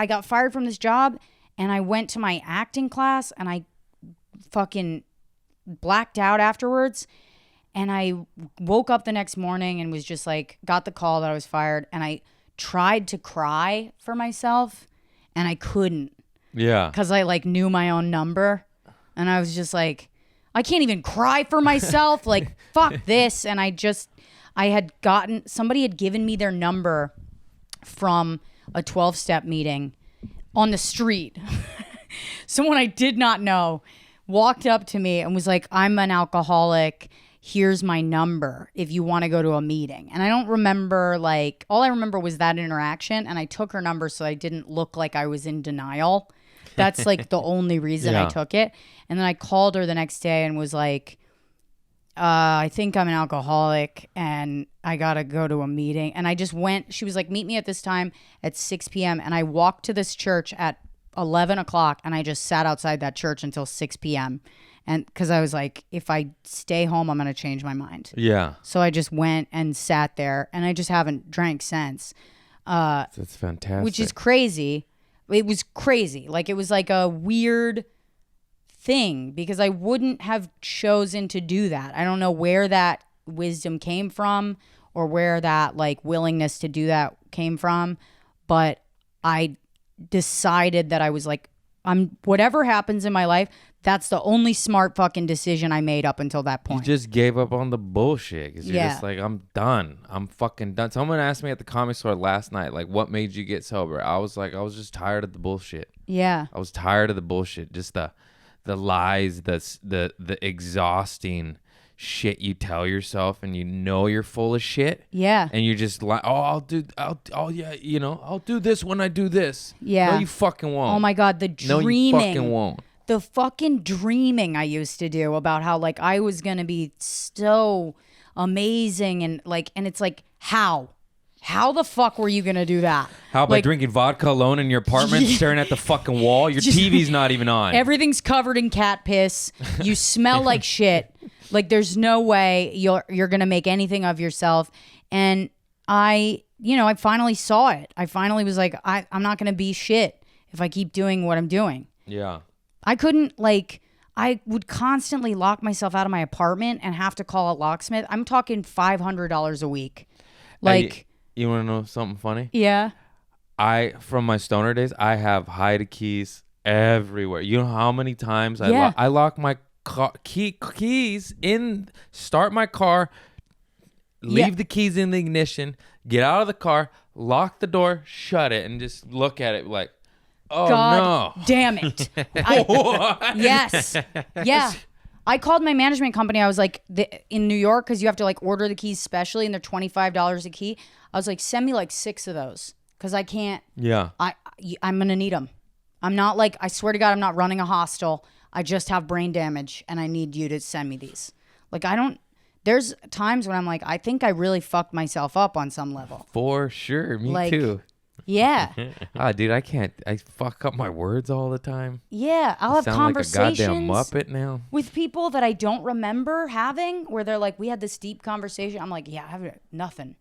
got fired from this job, and I went to my acting class, and I fucking blacked out afterwards. And I woke up the next morning and was just like, got the call that I was fired. And I tried to cry for myself, and I couldn't. Yeah. Because I like knew my own number. And I was just like, I can't even cry for myself. Like, fuck this. And somebody had given me their number from a 12-step meeting on the street. Someone I did not know walked up to me and was like, I'm an alcoholic. Here's my number if you want to go to a meeting. And I don't remember, like, all I remember was that interaction. And I took her number so I didn't look like I was in denial. That's like the only reason I took it. And then I called her the next day and was like, I think I'm an alcoholic and I got to go to a meeting. And I just went. She was like, meet me at this time at 6 p.m. And I walked to this church at 11 o'clock and I just sat outside that church until 6 p.m. And because I was like, if I stay home, I'm going to change my mind. Yeah. So I just went and sat there, and I just haven't drank since. That's fantastic. Which is crazy. It was crazy. Like, it was like a weird thing because I wouldn't have chosen to do that. I don't know where that wisdom came from or where that like willingness to do that came from, but I decided that I was like, whatever happens in my life, that's the only smart fucking decision I made up until that point. You just gave up on the bullshit because you're Yeah. just like, I'm done. I'm fucking done. Someone asked me at the comic store last night, like, what made you get sober? I was like, I was just tired of the bullshit. Yeah. I was tired of the bullshit. Just the lies, the exhausting shit you tell yourself, and you know you're full of shit. Yeah. And you're just like, I'll do this when I do this. Yeah. No, you fucking won't. Oh my God, the dreaming. No, you fucking won't. The fucking dreaming I used to do about how like I was gonna be so amazing and it's like how the fuck were you gonna do that? How about like, drinking vodka alone in your apartment, staring at the fucking wall? Your TV's not even on. Everything's covered in cat piss. You smell like shit. Like there's no way you're gonna make anything of yourself. And I finally saw it. I finally was like, I'm not gonna be shit if I keep doing what I'm doing. Yeah. I couldn't I would constantly lock myself out of my apartment and have to call a locksmith. I'm talking $500 a week. Like, you want to know something funny? yeah. From my stoner days, I have hide keys everywhere. You know how many times I lock my keys in, start my car, leave the keys in the ignition, get out of the car, lock the door, shut it, and just look at it like, oh, God no. damn it. Yes. Yeah. I called my management company. I was like, in New York, because you have to like order the keys specially, and they're $25 a key. I was like, send me like 6 of those, because I can't. Yeah. I'm going to need them. I'm not like, I swear to God, I'm not running a hostel. I just have brain damage, and I need you to send me these. Like, there's times when I'm like, I think I really fucked myself up on some level. For sure. Me too. Yeah. Dude, I fuck up my words all the time. Yeah. I'll have conversations like a goddamn Muppet now. with people that I don't remember having, where they're like, we had this deep conversation. I'm like, yeah, I have nothing.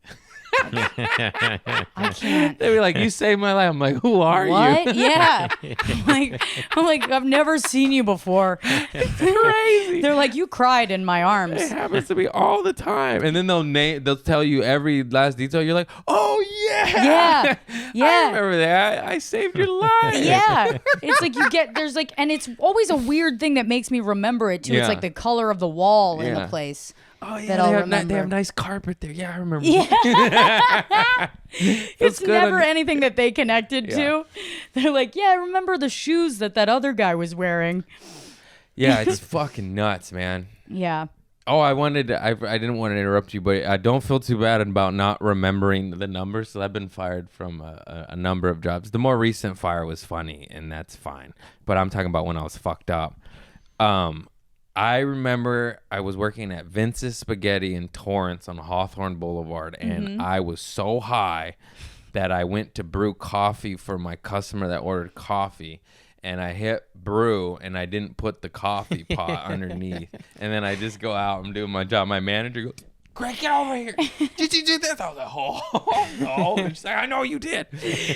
I can't. They'd be like, you saved my life. I'm like, who are What? you? Yeah. I'm like, I've never seen you before. Crazy. They're like, you cried in my arms. It happens to me all the time. And then they'll tell you every last detail. You're like, oh yeah. Yeah. Yeah. I remember that. I saved your life. Yeah. It's like there's like, and it's always a weird thing that makes me remember it too. Yeah. It's like the color of the wall in the place. Oh yeah, that I'll remember. They have nice carpet there. Yeah, I remember. Yeah. It's good never anything that they connected Yeah. to. They're like, yeah, I remember the shoes that other guy was wearing. Yeah, it's fucking nuts, man. Yeah. Oh, I didn't want to interrupt you, but I don't feel too bad about not remembering the numbers. So I've been fired from a number of jobs. The more recent fire was funny, and that's fine. But I'm talking about when I was fucked up. I remember I was working at Vince's Spaghetti in Torrance on Hawthorne Boulevard, and I was so high that I went to brew coffee for my customer that ordered coffee, and I hit brew and I didn't put the coffee pot underneath, and then I just go out and do my job. My manager goes, Greg, get over here. Did you do this? I was like, oh, no. And she's like, I know you did.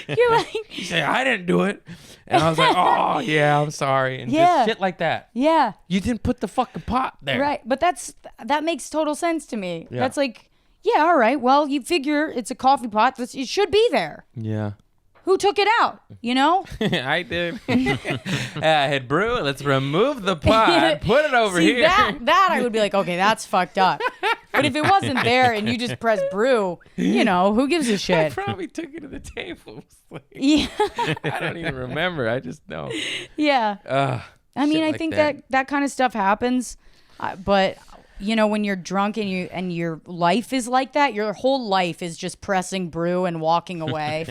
You're like, She said, I didn't do it. And I was like, oh, yeah, I'm sorry. And Yeah. just shit like that. yeah, You didn't put the fucking pot there. right. But that makes total sense to me. Yeah. That's like, yeah, all right. Well, you figure it's a coffee pot. It should be there. Yeah. Who took it out? You know? I did. I had brew. Let's remove the pot. Put it over See, here. that I would be like, okay, that's fucked up. But if it wasn't there and you just pressed brew, you know, who gives a I shit? probably took it to the table. Like, Yeah. I don't even remember. I just know. Yeah. I mean, shit I like think that. that kind of stuff happens. But you know, when you're drunk and your life is like that, your whole life is just pressing brew and walking away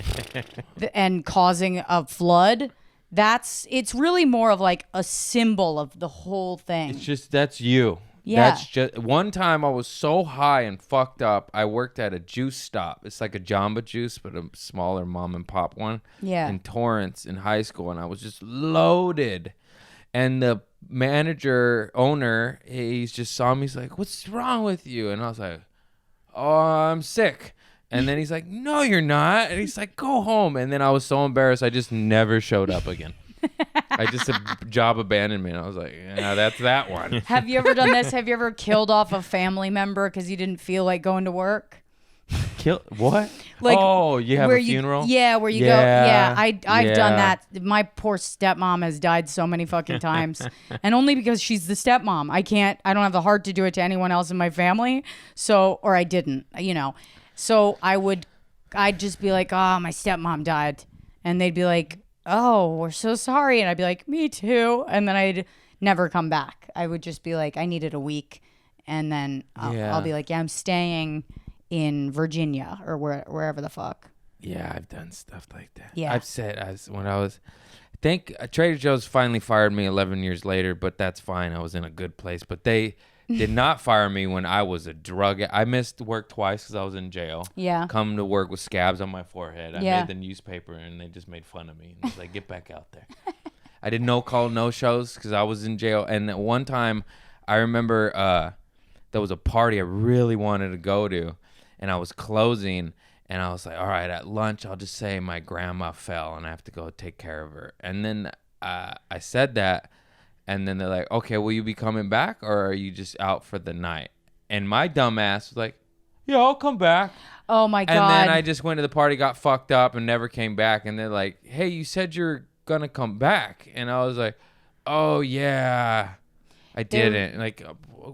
and causing a flood. It's really more of like a symbol of the whole thing. It's just, that's you. Yeah. That's just, one time I was so high and fucked up, I worked at a juice stop. It's like a Jamba Juice, but a smaller mom and pop one. Yeah. In Torrance in high school, and I was just loaded. And the owner, he's just saw me. He's like, what's wrong with you? And I was like, oh, I'm sick. And then he's like, no, you're not. And he's like, go home. And then I was so embarrassed, I just never showed up again. I just a job abandonment. I was like, yeah, that's that one. Have you ever done this? Have you ever killed off a family member because you didn't feel like going to work? Kill what? Like, oh, you have where a funeral? Yeah, where you go. Yeah, Yeah, I've done yeah. that. My poor stepmom has died so many fucking times, and only because she's the stepmom. I don't have the heart to do it to anyone else in my family. So, or I didn't, you know. So I'd just be like, oh, my stepmom died, and they'd be like, oh, we're so sorry, and I'd be like, me too, and then I'd never come back. I would just be like, I needed a week, and then I'll be like, yeah, I'm staying in Virginia or wherever the fuck. Yeah, I've done stuff like that. Yeah. I've said I think Trader Joe's finally fired me 11 years later, but that's fine. I was in a good place. But they did not fire me when I was a drug. I missed work twice because I was in jail. Yeah. Come to work with scabs on my forehead. I Yeah. made the newspaper and they just made fun of me. And it's like, get back out there. I did no call, no shows because I was in jail. And at one time, I remember there was a party I really wanted to go to. And I was closing, and I was like, all right, at lunch, I'll just say my grandma fell, and I have to go take care of her. And then I said that, and then they're like, okay, will you be coming back, or are you just out for the night? And my dumb ass was like, yeah, I'll come back. Oh, my God. And then I just went to the party, got fucked up, and never came back. And they're like, hey, you said you're going to come back. And I was like, oh, yeah, I didn't. Like,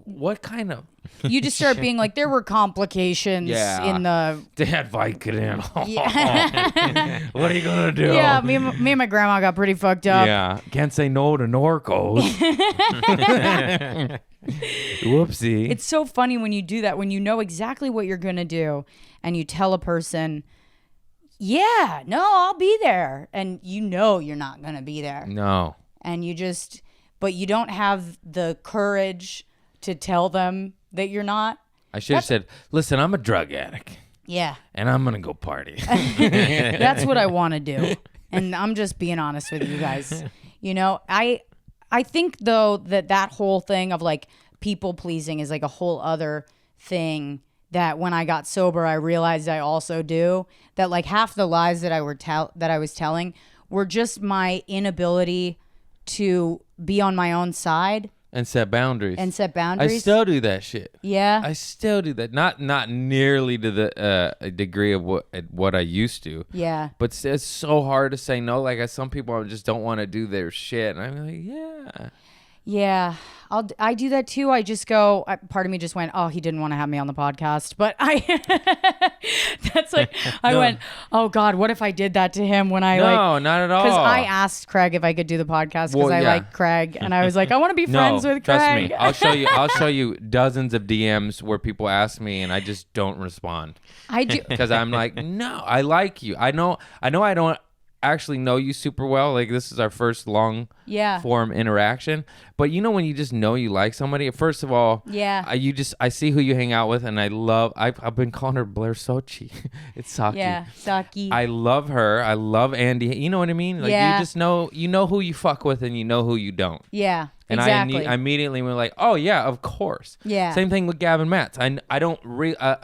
what kind of... You just start being like, there were complications in the... They had Vicodin. Yeah. What are you going to do? Yeah, me and my grandma got pretty fucked up. Yeah. Can't say no to Norcos. Whoopsie. It's so funny when you do that, when you know exactly what you're going to do and you tell a person, yeah, no, I'll be there. And you know you're not going to be there. No. And but you don't have the courage to tell them that you're not. I should have said, listen, I'm a drug addict. Yeah. And I'm going to go party. That's what I want to do. And I'm just being honest with you guys. You know, I think, though, that whole thing of, like, people pleasing is, like, a whole other thing that when I got sober, I realized I also do. That, like, half the lies that I was telling were just my inability to be on my own side. And set boundaries. I still do that shit. Yeah. I still do that. Not nearly to the degree of what I used to. Yeah. But it's so hard to say no. Like, some people just don't want to do their shit. And I'm like, yeah. Yeah, I do that too. I just go, part of me just went, oh, he didn't want to have me on the podcast. But that's like, I went, oh God, what if I did that to him when I No, not at all. Because I asked Craig if I could do the podcast because I like Craig. And I was like, I want to be No, friends with trust Craig. me. I'll show you dozens of DMs where people ask me and I just don't respond. I do. Because I'm like, no, I like you. I know I don't actually know you super well. Like this is our first long Yeah. form interaction. But you know when you just know you like somebody, first of all, Yeah. I see who you hang out with, and I've been calling her Blair Sochi. It's Saki. Yeah. Saki. I love her. I love Andy. You know what I mean? Like Yeah. you just know who you fuck with and you know who you don't. yeah. And Exactly. I immediately went like, oh yeah, of course. Yeah. Same thing with Gavin Matz. I don't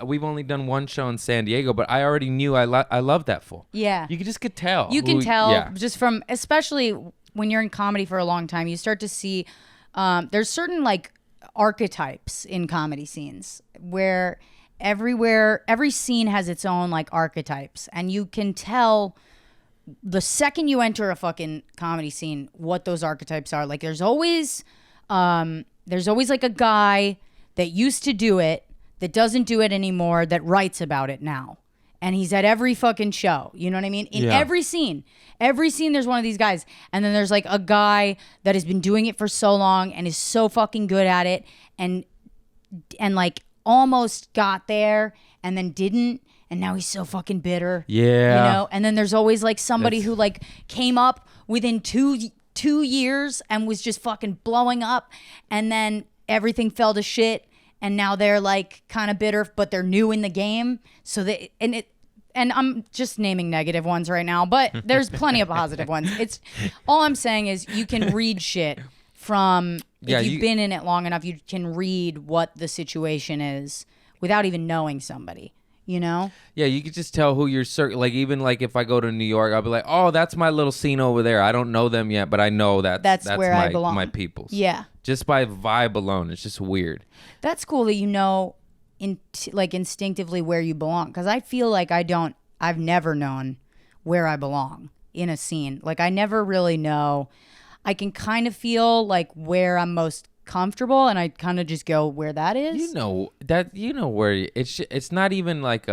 we've only done one show in San Diego, but I already knew I love that fool. Yeah. You could tell. You can tell Yeah. just from, especially when you're in comedy for a long time, you start to see there's certain like archetypes in comedy scenes where every scene has its own like archetypes, and you can tell the second you enter a fucking comedy scene what those archetypes are. Like there's always like a guy that used to do it that doesn't do it anymore that writes about it now. And he's at every fucking show. You know what I mean? In Yeah. every scene there's one of these guys. And then there's like a guy that has been doing it for so long and is so fucking good at it and like almost got there and then didn't. And now he's so fucking bitter. Yeah. You know? And then there's always like somebody who like came up within two years and was just fucking blowing up. And then everything fell to shit. And now they're like kind of bitter, but they're new in the game. So and I'm just naming negative ones right now, but there's plenty of positive ones. It's all I'm saying is you can read shit from, if you've been in it long enough, you can read what the situation is without even knowing somebody. You know? Yeah, you could just tell who you're like even like if I go to New York, I'll be like, "Oh, that's my little scene over there. I don't know them yet, but I know that's where I belong. my people's." Yeah. Just by vibe alone, it's just weird. That's cool that you know like instinctively where you belong, cuz I feel like I've never known where I belong in a scene. Like I never really know. I can kind of feel like where I'm most comfortable, and I kind of just go where that is. You know where it's not even like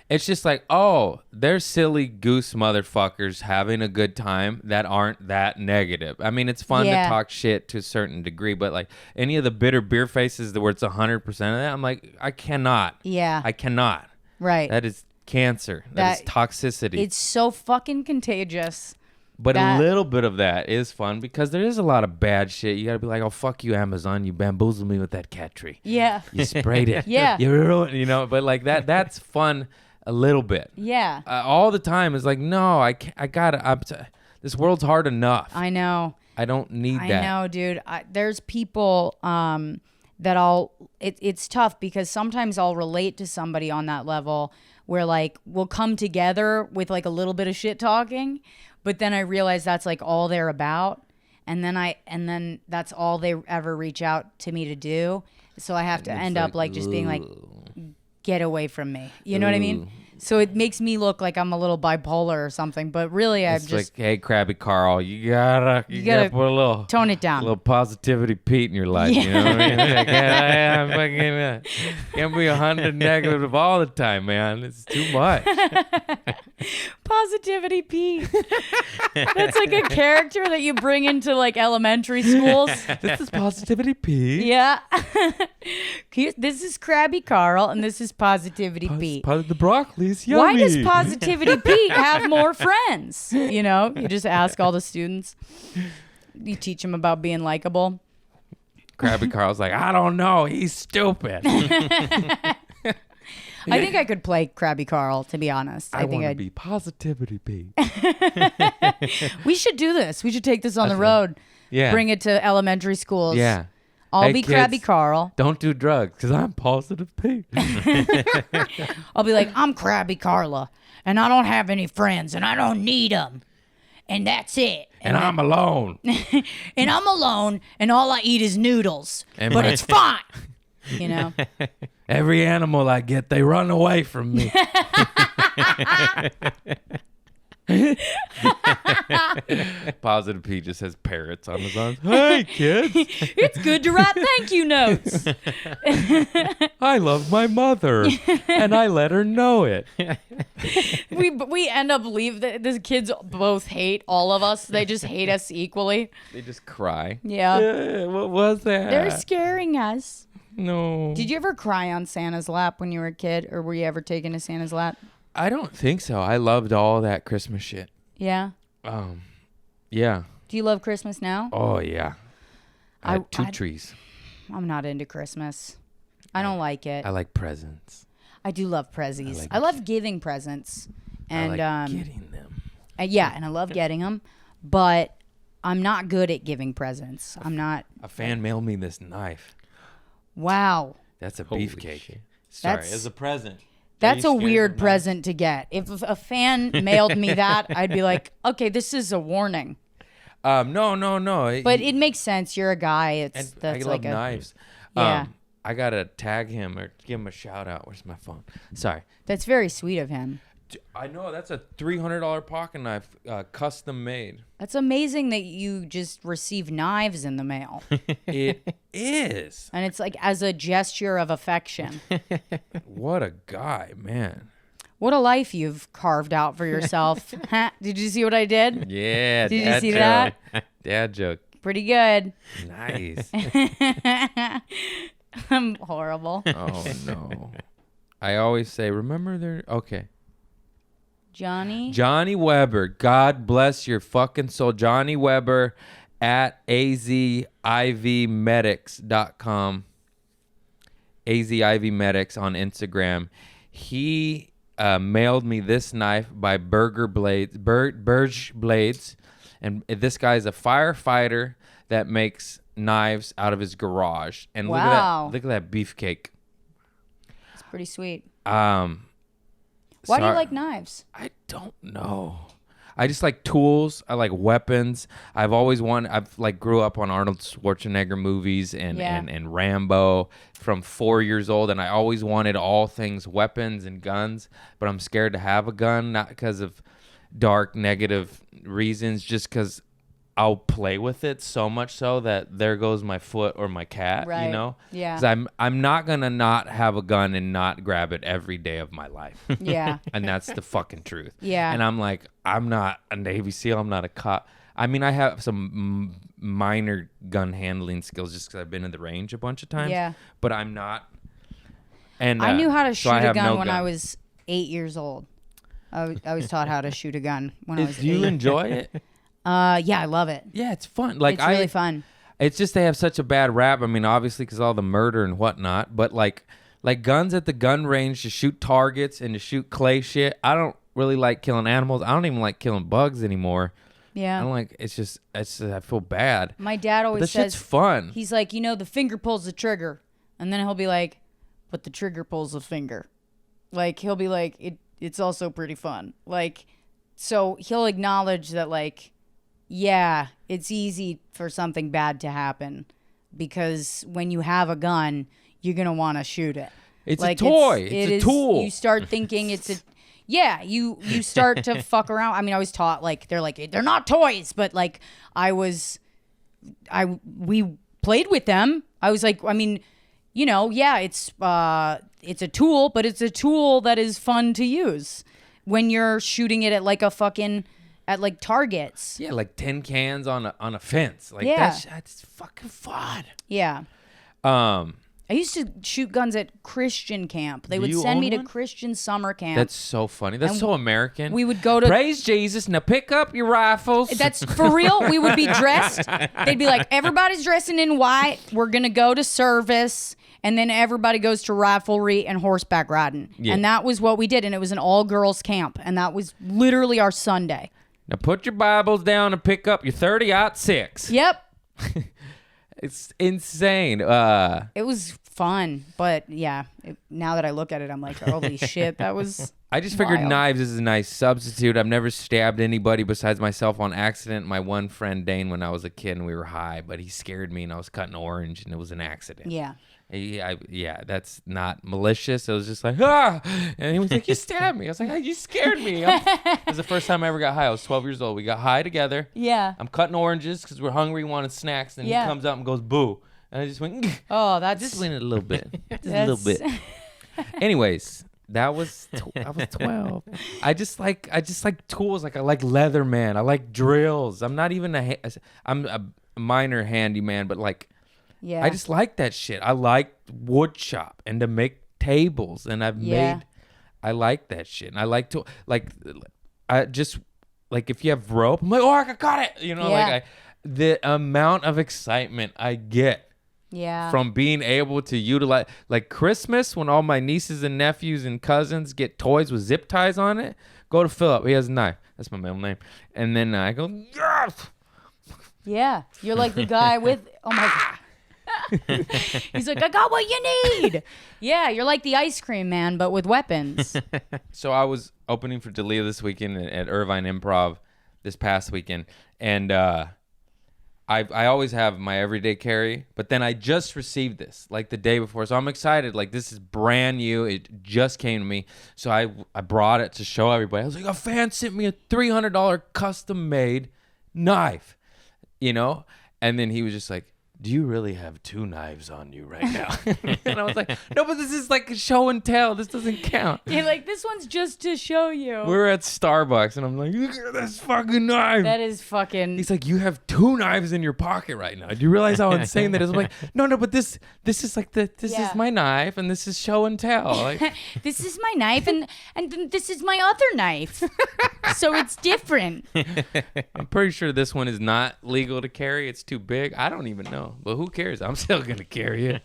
it's just like, oh, they're silly goose motherfuckers having a good time that aren't that negative. I mean, it's fun to talk shit to a certain degree, but like any of the bitter beer faces where it's 100% of that, I'm like, I cannot. Right. That is cancer. That is toxicity. It's so fucking contagious. But a little bit of that is fun because there is a lot of bad shit. You got to be like, oh, fuck you, Amazon. You bamboozled me with that cat tree. Yeah. You sprayed it. Yeah. You ruined, but like that's fun a little bit. Yeah. All the time is like, no, I can't, this world's hard enough. I know. I don't need that. I know, dude. There's people that it's tough because sometimes I'll relate to somebody on that level where like we'll come together with like a little bit of shit talking, but then I realize that's like all they're about. And then that's all they ever reach out to me to do. So I have to end up like just being like, get away from me. You know what I mean? So it makes me look like I'm a little bipolar or something, but really I'm just like, hey, Krabby Carl, you gotta put a little tone it down, a little positivity Pete in your life. Yeah. You know what I mean? Like, I'm fucking can't be 100 negative all the time, man. It's too much. Positivity Pete. That's like a character that you bring into like elementary schools. This is Positivity Pete. Yeah. This is Krabby Carl, and this is Positivity Pete. The broccoli's yummy. Why does Positivity Pete have more friends? You know, you just ask all the students. You teach them about being likable. Krabby Carl's like, I don't know. He's stupid. I think I could play Krabby Carl, to be honest. I want to be Positivity Pete. We should do this. We should take this on the road. Yeah. Bring it to elementary schools. Yeah. I'll be kids, Krabby Carl. Don't do drugs because I'm Positive Pete. I'll be like, I'm Krabby Carla, and I don't have any friends, and I don't need them. And that's it. And I'm alone. And I'm alone, and all I eat is noodles. But it's fine. You know? Every animal I get, they run away from me. Positive Pete just has parrots on his arms. Hey, kids. It's good to write thank you notes. I love my mother, and I let her know it. We end up the kids both hate all of us. They just hate us equally. They just cry. Yeah. What was that? They're scaring us. No. Did you ever cry on Santa's lap when you were a kid, or were you ever taken to Santa's lap? I don't think so. I loved all that Christmas shit. Yeah. Yeah. Do you love Christmas now? Oh yeah. I had two trees. I'm not into Christmas. I don't like it. I like presents. I do love prezzies. like- I love giving presents. And I like getting them. yeah, and I love getting them, but I'm not good at giving presents. I'm not. A fan mailed me this knife. Wow. That's a Holy beefcake. shit. Sorry, That's- as a present. That's Are a you scared weird of knives? present to get. If a fan mailed me that, I'd be like, okay, this is a warning. No. But it makes sense. You're a guy. and That's I like love a knives. Yeah. I gotta tag him or give him a shout out. Where's my phone? Sorry. That's very sweet of him. I know that's a $300 pocket knife, custom made. That's amazing that you just receive knives in the mail. It is. And it's like as a gesture of affection. What a guy, man. What a life you've carved out for yourself. Huh? Did you see what I did? Yeah. Did you dad see joke. that? Dad joke. Pretty good. Nice. I'm horrible. Oh no. I always say, remember there. Okay. Johnny Weber. God bless your fucking soul. Johnny Weber at azivmedics.com. AZIVmedics on Instagram. He mailed me this knife by Burge Blades. And this guy's a firefighter that makes knives out of his garage. And Wow. look at that beefcake. It's pretty sweet. Why do you like knives? I don't know. I just like tools. I like weapons. I've always wanted. I've like grew up on Arnold Schwarzenegger movies and Yeah. and Rambo from 4 years old, and I always wanted all things weapons and guns. But I'm scared to have a gun, not because of dark negative reasons, just because I'll play with it so much so that there goes my foot or my cat. Right. You know? Yeah. 'Cause I'm not gonna not have a gun and not grab it every day of my life. Yeah. And that's the fucking truth. Yeah. And I'm like, I'm not a Navy SEAL. I'm not a cop. I mean, I have some minor gun handling skills just because I've been in the range a bunch of times. Yeah. But I'm not. And I knew how to so shoot I a have gun no when I was 8 years old. I was taught how to shoot a gun when I was Do you 8. enjoy it? Yeah, I love it. Yeah, it's fun. Like It's really fun. It's just they have such a bad rap. I mean, obviously because all the murder and whatnot. But like guns at the gun range to shoot targets and to shoot clay shit. I don't really like killing animals. I don't even like killing bugs anymore. I Yeah. don't like. It's just I feel bad. My dad But always this says shit's fun. he's like, the finger pulls the trigger, and then he'll be like, but the trigger pulls the finger. Like he'll be like, it's also pretty fun. Like, so he'll acknowledge that like, yeah, it's easy for something bad to happen because when you have a gun, you're gonna want to shoot it. It's Like, a toy. It's a tool. You start thinking it's a. Yeah, you start to fuck around. I mean, I was taught like they're not toys, but like we played with them. I was like, I mean, yeah, it's a tool, but it's a tool that is fun to use when you're shooting it at like at like targets. Yeah, like tin cans on a fence. Like Yeah. that's fucking fun. Yeah. I used to shoot guns at Christian camp. They Do would you send own me to one? Christian summer camp. That's so funny. That's And so American. we would go to Praise Jesus. Now pick up your rifles. That's for real. We would be dressed. They'd be like, everybody's dressing in white. We're going to go to service. And then everybody goes to riflery and horseback riding. Yeah. And that was what we did. And it was an all girls camp. And that was literally our Sunday. Now put your Bibles down and pick up your 30-06. Yep. It's insane. It was fun. But yeah, now that I look at it, I'm like, holy shit, that was. I just figured wild. knives is a nice substitute. I've never stabbed anybody besides myself on accident. My one friend Dane when I was a kid and we were high, but he scared me and I was cutting orange and it was an accident. Yeah. Yeah, that's not malicious. It was just like, ah! And he was like, you stabbed me. I was like, oh, you scared me. It was the first time I ever got high. I was 12 years old. We got high together. Yeah. I'm cutting oranges because we're hungry, wanted snacks. And Yeah. he comes up and goes, boo. And I just went, Oh, that's. just went a little bit. Just a little bit. Anyways, I was 12. I just like tools. Like I like Leatherman. I like drills. I'm not even I'm a minor handyman, but like, Yeah. I just like that shit. I like wood shop and to make tables, and I like that shit. And I like to I just like if you have rope, I'm like, oh, I got it. You know, Yeah. like the amount of excitement I get Yeah. from being able to utilize, like Christmas, when all my nieces and nephews and cousins get toys with zip ties on it. Go to Philip. He has a knife. That's my middle name. And then I go, yes. Yeah. You're like the guy with, oh my God. He's like, I got what you need. Yeah. You're like the ice cream man, but with weapons. So I was opening for Dalia this weekend at Irvine Improv this past weekend. And I always have my everyday carry, but then I just received this like the day before. So I'm excited. Like this is brand new. It just came to me. So I brought it to show everybody. I was like, a fan sent me a $300 custom made knife, you know? And then he was just like, do you really have 2 knives on you right now? And I was like, no, but this is like a show and tell. This doesn't count. You're like, this one's just to show you. We're at Starbucks, and I'm like, look at this fucking knife. That is fucking. He's like, you have 2 knives in your pocket right now. Do you realize how insane that is? I'm like, no, but this is like this Yeah. is my knife, and this is show and tell. Like, This is my knife, and this is my other knife. So it's different. I'm pretty sure this one is not legal to carry. It's too big. I don't even know, but who cares? I'm still gonna carry it.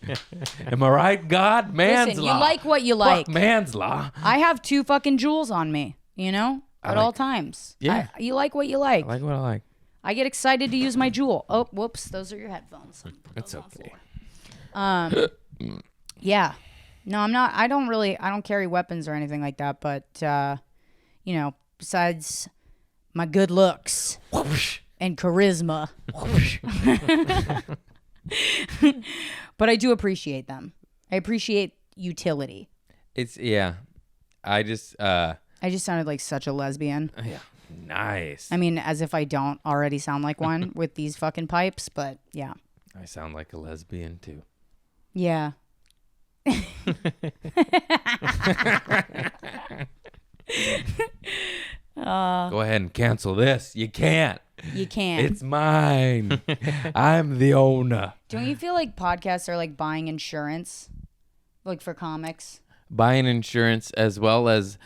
Am I right, God? Man's Listen, law. you like what you like. Fuck man's law. I have 2 fucking jewels on me, you know, at all times. Yeah. You like what you like. I like what I like. I get excited to use my jewel. Oh, whoops. Those are your headphones. It's okay. Yeah. No, I'm not. I don't carry weapons or anything like that. But, you know, besides my good looks and charisma. But I do appreciate them. I appreciate utility. It's I just I just sounded like such a lesbian. yeah. Nice. I mean, as if I don't already sound like one with these fucking pipes, but yeah. I sound like a lesbian too. Yeah. Go ahead and cancel this. You can't. You can't. It's mine. I'm the owner. Don't you feel like podcasts are like buying insurance? Like for comics? Buying insurance as well as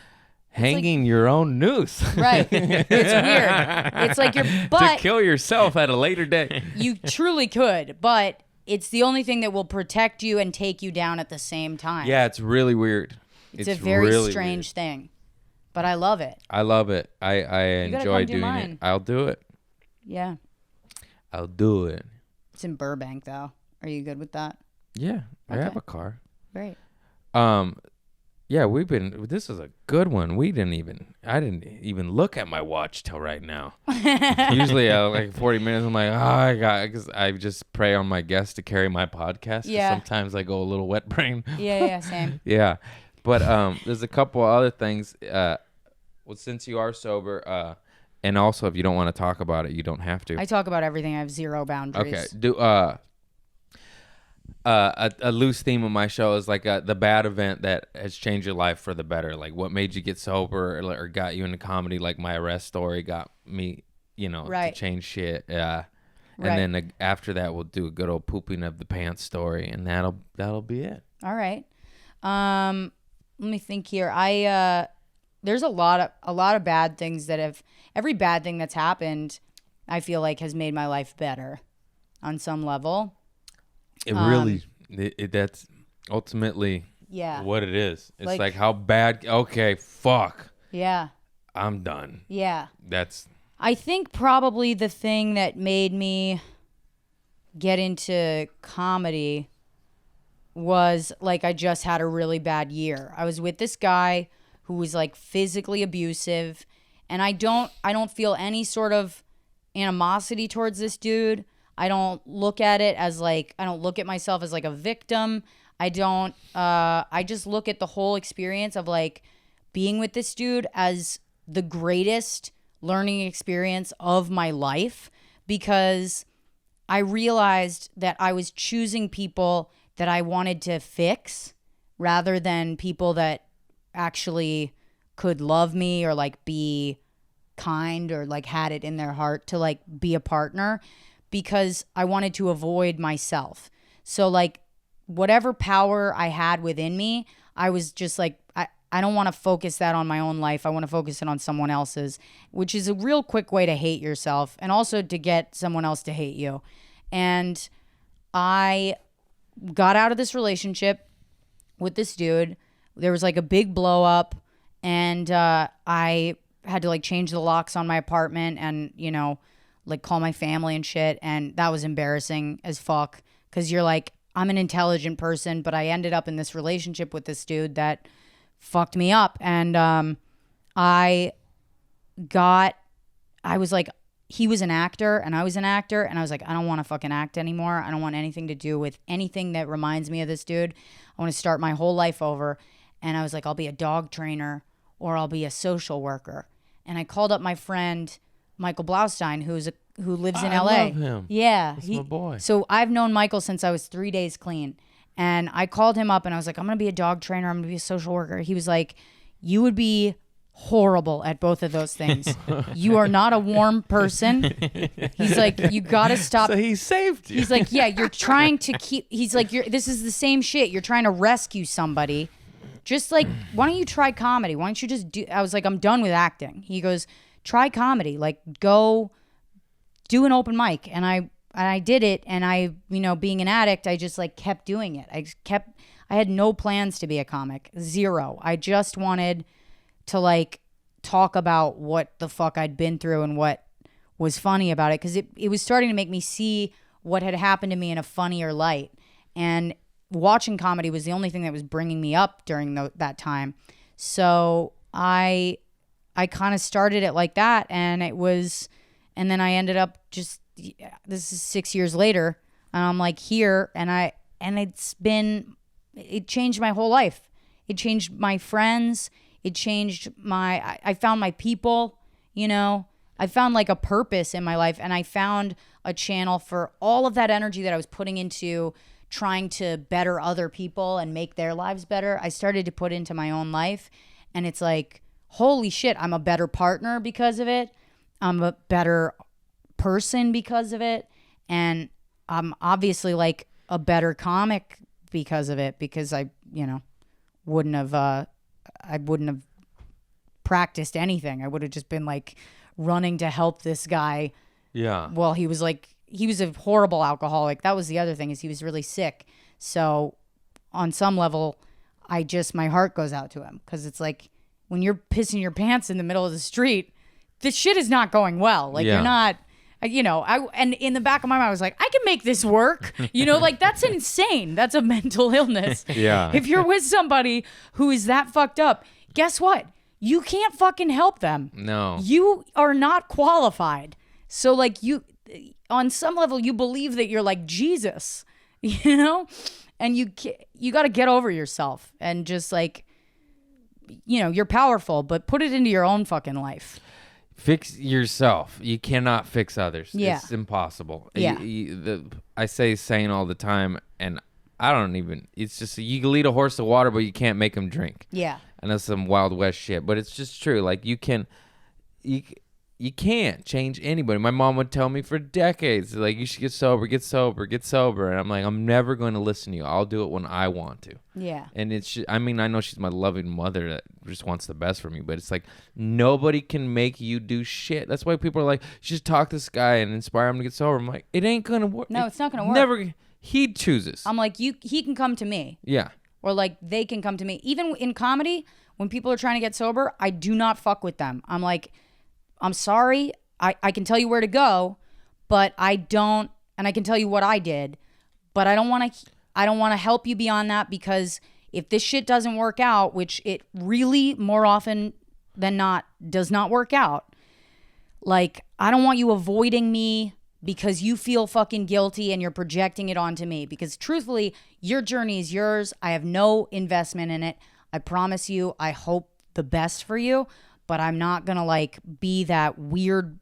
hanging your own noose. Right. It's weird. It's like your To butt. kill yourself at a later date. You truly could, but it's the only thing that will protect you and take you down at the same time. Yeah, it's really weird. It's a very really strange weird. thing. But I love it. I love it. I gotta enjoy come do doing mine. it. I'll do it. Yeah. I'll do it. It's in Burbank though. Are you good with that? Yeah, I have Okay. a car. Great. Yeah, this is a good one. I didn't even look at my watch till right now. Usually like 40 minutes, I'm like, because I just prey on my guests to carry my podcast. 'Cause Yeah. sometimes I go a little wet brain. Yeah, same. Yeah. But there's a couple other things. Well, since you are sober, and also if you don't want to talk about it, you don't have to. I talk about everything. I have zero boundaries. Okay. Do a loose theme of my show is like the bad event that has changed your life for the better. Like what made you get sober or got you into comedy. Like my arrest story got me, Right. to change shit. Yeah. Right. And then after that, we'll do a good old pooping of the pants story, and that'll be it. All right. Let me think here. There's a lot of bad things every bad thing that's happened, I feel like has made my life better on some level. It really, that's ultimately Yeah. what it is. It's Like- like how bad. Okay, fuck, Yeah. I'm done. Yeah. That's I think probably the thing that made me get into comedy was like I just had a really bad year. I was with this guy who was like physically abusive, and I don't feel any sort of animosity towards this dude. I don't look at it as like I don't look at myself as like a victim. I just look at the whole experience of like being with this dude as the greatest learning experience of my life, because I realized that I was choosing people that I wanted to fix rather than people that actually could love me or like be kind or like had it in their heart to like be a partner, because I wanted to avoid myself. So like whatever power I had within me, I was just like, I don't want to focus that on my own life. I want to focus it on someone else's, which is a real quick way to hate yourself and also to get someone else to hate you. And I got out of this relationship with this dude. There was like a big blow up, and I had to like change the locks on my apartment and, you know, like call my family and shit. And that was embarrassing as fuck, because you're like, I'm an intelligent person, but I ended up in this relationship with this dude that fucked me up. And I was like, he was an actor and I was an actor, and I was like, I don't want to fucking act anymore. I don't want anything to do with anything that reminds me of this dude. I want to start my whole life over. And I was like, I'll be a dog trainer or I'll be a social worker. And I called up my friend Michael Blaustein, who lives in LA. I love him. Yeah, That's my boy. So I've known Michael since I was 3 days clean. And I called him up and I was like, I'm going to be a dog trainer. I'm going to be a social worker. He was like, you would be horrible at both of those things. You are not a warm person. He's like, you got to stop. So he saved you. He's like, yeah, you're trying to keep, he's like, this is the same shit. You're trying to rescue somebody. Just like, why don't you try comedy? Why don't you just do, I was like, I'm done with acting. He goes, try comedy. Like, go do an open mic. And I did it. And I, you know, being an addict, I just like kept doing it. I had no plans to be a comic. Zero. I just wanted to like talk about what the fuck I'd been through and what was funny about it. Cause it was starting to make me see what had happened to me in a funnier light. And watching comedy was the only thing that was bringing me up during that time. So I kind of started it like that. And then I ended up just, this is 6 years later, and I'm like here, and it changed my whole life. It changed my friends. It changed I found my people, you know, I found like a purpose in my life, and I found a channel for all of that energy that I was putting into trying to better other people and make their lives better. I started to put into my own life, and it's like, holy shit, I'm a better partner because of it. I'm a better person because of it. And I'm obviously like a better comic because of it, because I, you know, wouldn't have practiced anything. I would have just been like running to help this guy. Yeah. Well, he was a horrible alcoholic. That was the other thing, is he was really sick. So on some level, my heart goes out to him, because it's like when you're pissing your pants in the middle of the street, this shit is not going well. Like, you're not, you know, and in the back of my mind, I was like, I can make this work. You know, like, that's insane. That's a mental illness. Yeah. If you're with somebody who is that fucked up, guess what? You can't fucking help them. No. You are not qualified. So like, on some level, you believe that you're like Jesus, you know, and you got to get over yourself and just like, you know, you're powerful, but put it into your own fucking life. Fix yourself. You cannot fix others. Yeah. It's impossible. Yeah. I say saying all the time, and I don't even, it's just, you can lead a horse to water, but you can't make him drink. Yeah. I know some Wild West shit, but it's just true. Like, you can't change anybody. My mom would tell me for decades, like, you should get sober, get sober, get sober. And I'm like, I'm never going to listen to you. I'll do it when I want to. Yeah. And I mean, I know she's my loving mother that just wants the best for me, but it's like, nobody can make you do shit. That's why people are like, you should talk to this guy and inspire him to get sober. I'm like, it ain't going to work. No, it's not going to work. Never. He chooses. I'm like, he can come to me. Yeah. Or like, they can come to me. Even in comedy, when people are trying to get sober, I do not fuck with them. I'm like, I'm sorry. I can tell you where to go, but I don't, and I can tell you what I did, but I don't want to help you beyond that, because if this shit doesn't work out, which it really more often than not does not work out, like, I don't want you avoiding me because you feel fucking guilty and you're projecting it onto me, because truthfully, your journey is yours. I have no investment in it. I promise you, I hope the best for you. But I'm not going to like be that weird.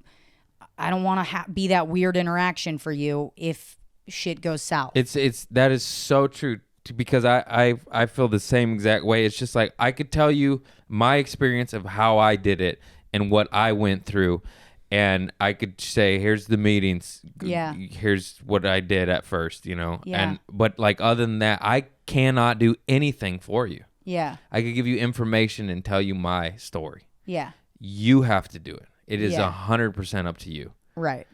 I don't want to be that weird interaction for you if shit goes south. That is so true, because I feel the same exact way. It's just like, I could tell you my experience of how I did it and what I went through. And I could say, here's the meetings. Yeah. Here's what I did at first, you know? Yeah. But like, other than that, I cannot do anything for you. Yeah. I could give you information and tell you my story. Yeah. You have to do it. It is Yeah. 100% up to you. Right.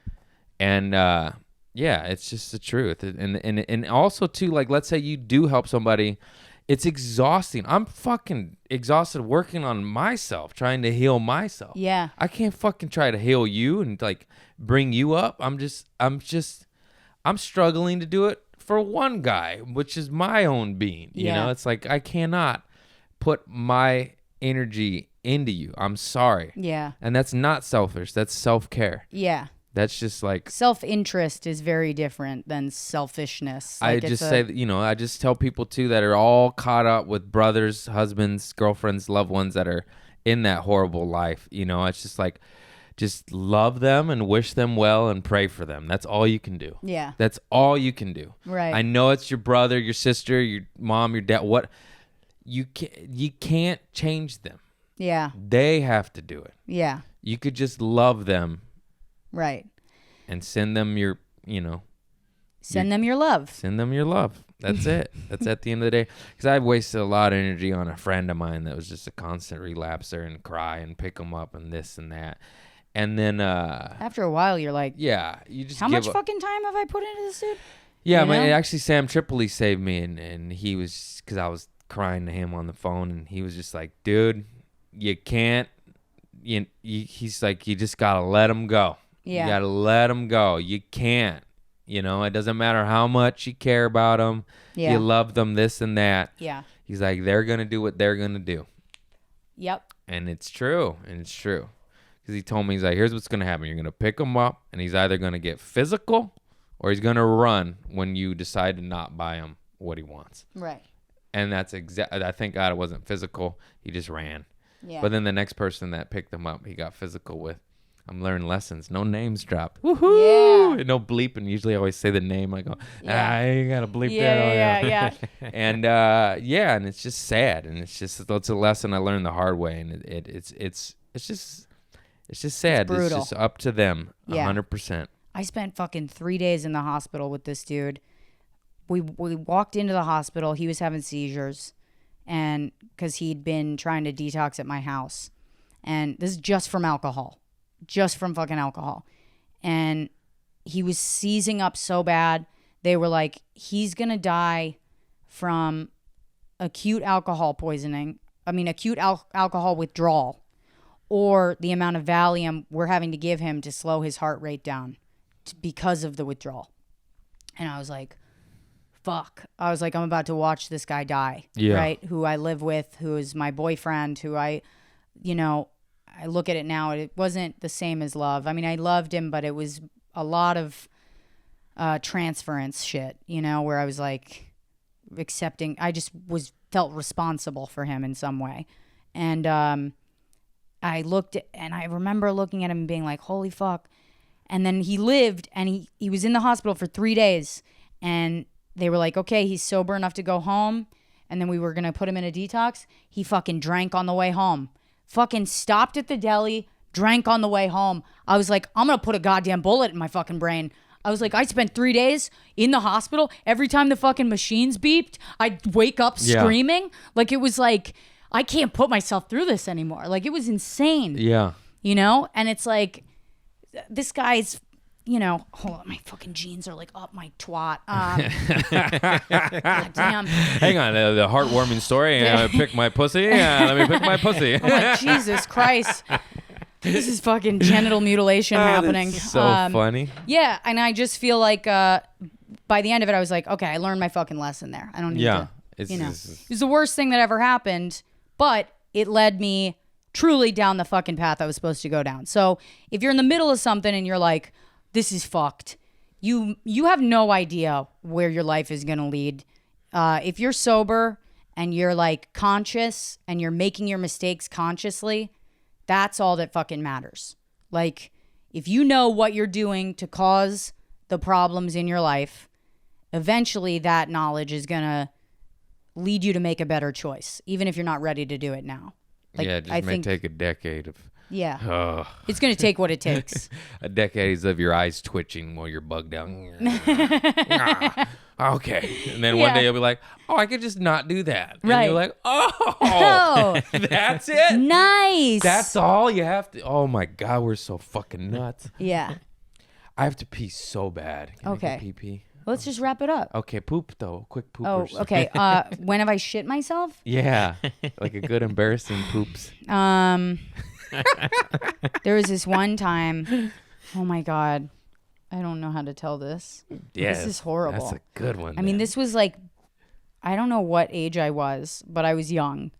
And yeah, it's just the truth. And also too, like, let's say you do help somebody, it's exhausting. I'm fucking exhausted working on myself, trying to heal myself. Yeah. I can't fucking try to heal you and like bring you up. I'm struggling to do it for one guy, which is my own being. You Yeah. know, it's like I cannot put my energy into you. I'm sorry. Yeah. And that's not selfish. That's self-care. Yeah. That's just like Self-interest is very different than selfishness. Like, I just say that, you know, I just tell people too that are all caught up with brothers, husbands, girlfriends, loved ones that are in that horrible life. You know, it's just like, just love them and wish them well and pray for them. That's all you can do. Yeah. That's all you can do. Right. I know it's your brother, your sister, your mom, your dad. What you can't change them. Yeah. They have to do it. Yeah. You could just love them Right. and send them your, you know, Send them your love. send them your love. That's it. That's at the end of the day. Because I've wasted a lot of energy on a friend of mine that was just a constant relapser and cry and pick them up and this and that. And then, After a while, you're like, yeah, you just how give much up. fucking time have I put into this dude? Yeah, you man. know? Actually, Sam Tripoli saved me, and he was, because I was crying to him on the phone, and he was just like, dude, you can't. He's like, you just gotta let him go. Yeah. You gotta let him go. You can't. You know, it doesn't matter how much you care about them. Yeah. You love them, this and that. Yeah. He's like, they're gonna do what they're gonna do, Yep. and it's true. Because he told me, he's like, here's what's gonna happen. You're gonna pick him up, and he's either gonna get physical, or he's gonna run when you decide to not buy him what he wants. Right. And that's exactly. I think God, it wasn't physical. He just ran. Yeah. But then the next person that picked him up, he got physical with. I'm learning lessons. No names dropped. Woohoo! Yeah. No bleeping. Usually I always say the name. I go, Yeah. you gotta bleep Yeah, that. Oh, yeah. And yeah, and it's just sad, and it's a lesson I learned the hard way, and it's just sad. It's brutal. just up to them, Yeah. 100%. I spent fucking 3 days in the hospital with this dude. We walked into the hospital. He was having seizures, and because he'd been trying to detox at my house, and this is just from alcohol, just from fucking alcohol, and he was seizing up so bad. They were like, he's gonna die from acute alcohol poisoning. I mean, acute alcohol withdrawal, or the amount of Valium we're having to give him to slow his heart rate down because of the withdrawal. And I was like, fuck. I was like, I'm about to watch this guy die. Yeah. Right? Who I live with, who is my boyfriend, who I look at it now, it wasn't the same as love. I mean, I loved him, but it was a lot of transference shit, where I was like accepting. I just felt responsible for him in some way. And I remember looking at him and being like, holy fuck. And then he lived, and he was in the hospital for 3 days, and they were like, okay, he's sober enough to go home. And then we were going to put him in a detox. He fucking drank on the way home. Fucking stopped at the deli, drank on the way home. I was like, I'm going to put a goddamn bullet in my fucking brain. I was like, I spent 3 days in the hospital. Every time the fucking machines beeped, I'd wake up screaming. Like, it was like, I can't put myself through this anymore. Like, it was insane. Yeah. And it's like, this guy's, hold on, my fucking jeans are like up my twat. God damn. Hang on, the heartwarming story. Pick my pussy. Let me pick my pussy. I'm like, Jesus Christ. This is fucking genital mutilation happening. That's so funny. Yeah, and I just feel like by the end of it, I was like, okay, I learned my fucking lesson there. I don't need to, It was the worst thing that ever happened, but it led me truly down the fucking path I was supposed to go down. So if you're in the middle of something and you're like, this is fucked, you have no idea where your life is going to lead. If you're sober and you're like conscious and you're making your mistakes consciously, that's all that fucking matters. Like, if you know what you're doing to cause the problems in your life, eventually that knowledge is going to lead you to make a better choice, even if you're not ready to do it now. Like, Yeah, it just may take a decade of Yeah. Ugh. It's going to take what it takes. Decades of your eyes twitching while you're bugged out. Okay. And then one Yeah. day you'll be like, oh, I could just not do that. And Right. you're like, oh, Oh, that's it? nice. That's all you have to. Oh my God, we're so fucking nuts. Yeah. I have to pee so bad. Can I Okay. get pee? Let's just wrap it up. Okay, poop though. Quick Oh, poopers. okay. When have I shit myself? Yeah. Like a good embarrassing poops. There was this one time. Oh my God. I don't know how to tell this. Yes. This is horrible. That's a good one. I mean, then. this was like, I don't know what age I was, but I was young.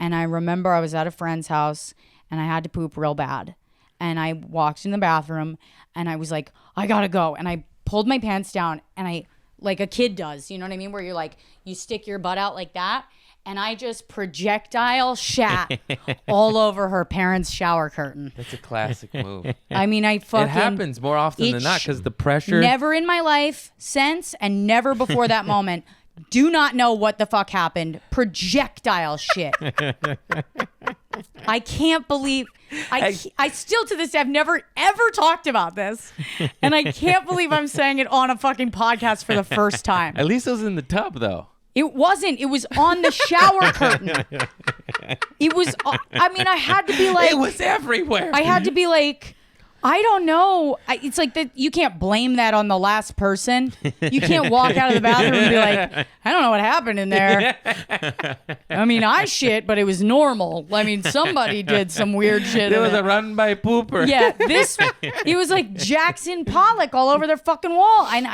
And I remember I was at a friend's house and I had to poop real bad. And I walked in the bathroom and I was like, I gotta go. And I pulled my pants down and I, like a kid does, you know what I mean? Where you're like, you stick your butt out like that. And I just projectile shat all over her parents' shower curtain. That's a classic move. I mean, I fucking. It happens more often than not because the pressure. Never in my life since and never before that moment. Do not know what the fuck happened. Projectile shit. I can't believe. I still to this day, I've never ever talked about this. And I can't believe I'm saying it on a fucking podcast for the first time. At least it was in the tub though. It wasn't. It was on the shower curtain. It was. I mean, I had to be like. It was everywhere. I had to be like, I don't know. It's like that. You can't blame that on the last person. You can't walk out of the bathroom and be like, I don't know what happened in there. I mean, I shit, but it was normal. I mean, somebody did some weird shit. There in was it. a run by pooper. Yeah, it was like Jackson Pollock all over their fucking wall. And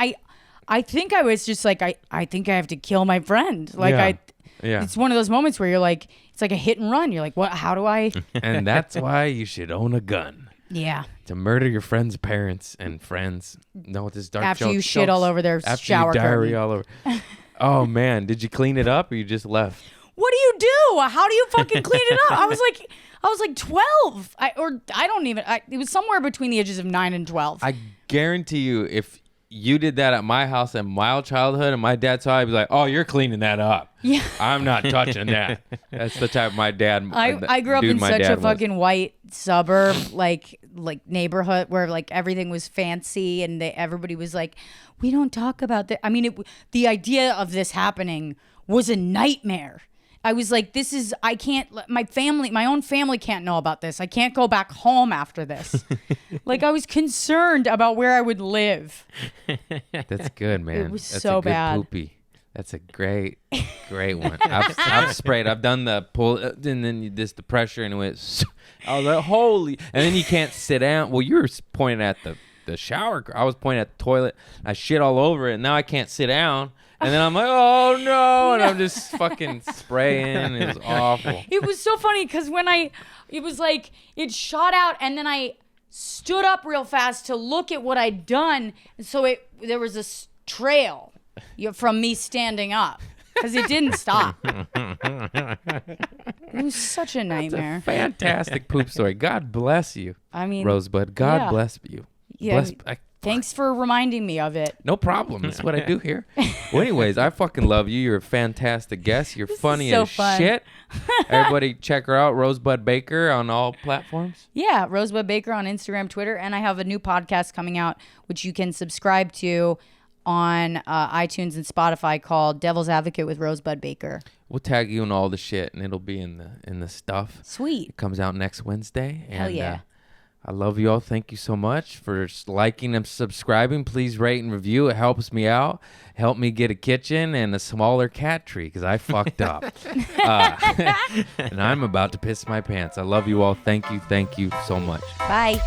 I think I was just like, I think I have to kill my friend. Like Yeah. it's one of those moments where you're like, it's like a hit and run. You're like, what? How do I? And that's why you should own a gun. Yeah. To murder your friend's parents and friends. No, this dark After jokes, you shit all over their after shower you diarrhea curtain. all over. Oh man, did you clean it up or you just left? What do you do? How do you fucking clean it up? I was like 12. It was somewhere between the ages of 9 and 12. I guarantee you, if you did that at my house in my childhood and my dad saw it, I'd be like, oh, you're cleaning that up. Yeah. I'm not touching that. That's the type my dad. I grew up dude in my such a dad was. fucking white suburb, like neighborhood where like everything was fancy and everybody was like, we don't talk about that. I mean, the idea of this happening was a nightmare. I was like, I can't, my own family can't know about this. I can't go back home after this. Like, I was concerned about where I would live. That's good, man. It was That's so a good bad. Poopy. That's a great one. I've sprayed. I've done the pull, and then the pressure, and it went. I was like, holy! And then you can't sit down. Well, you were pointing at the shower. I was pointing at the toilet. I shit all over it. And now I can't sit down. And then I'm like, oh no! And I'm just fucking spraying. It was awful. It was so funny because it was like it shot out, and then I stood up real fast to look at what I'd done, and so there was a trail from me standing up because it didn't stop. It was such a nightmare. Fantastic poop story. God bless you. I mean, Rosebud. God yeah. bless you. Yeah, Bless. thanks for reminding me of it. No problem. That's what I do here. Well, anyways, I fucking love you. You're a fantastic guest. You're funny so as fun. shit. Everybody check her out, Rosebud Baker, on all platforms. Yeah, Rosebud Baker on Instagram, Twitter, and I have a new podcast coming out, which you can subscribe to on iTunes and Spotify called Devil's Advocate with Rosebud Baker. We'll tag you in all the shit, and it'll be in the stuff. Sweet. It comes out next Wednesday. Hell and, yeah. I love you all. Thank you so much for liking and subscribing. Please rate and review. It helps me out. Help me get a kitchen and a smaller cat tree because I fucked up. And I'm about to piss my pants. I love you all. Thank you so much. Bye.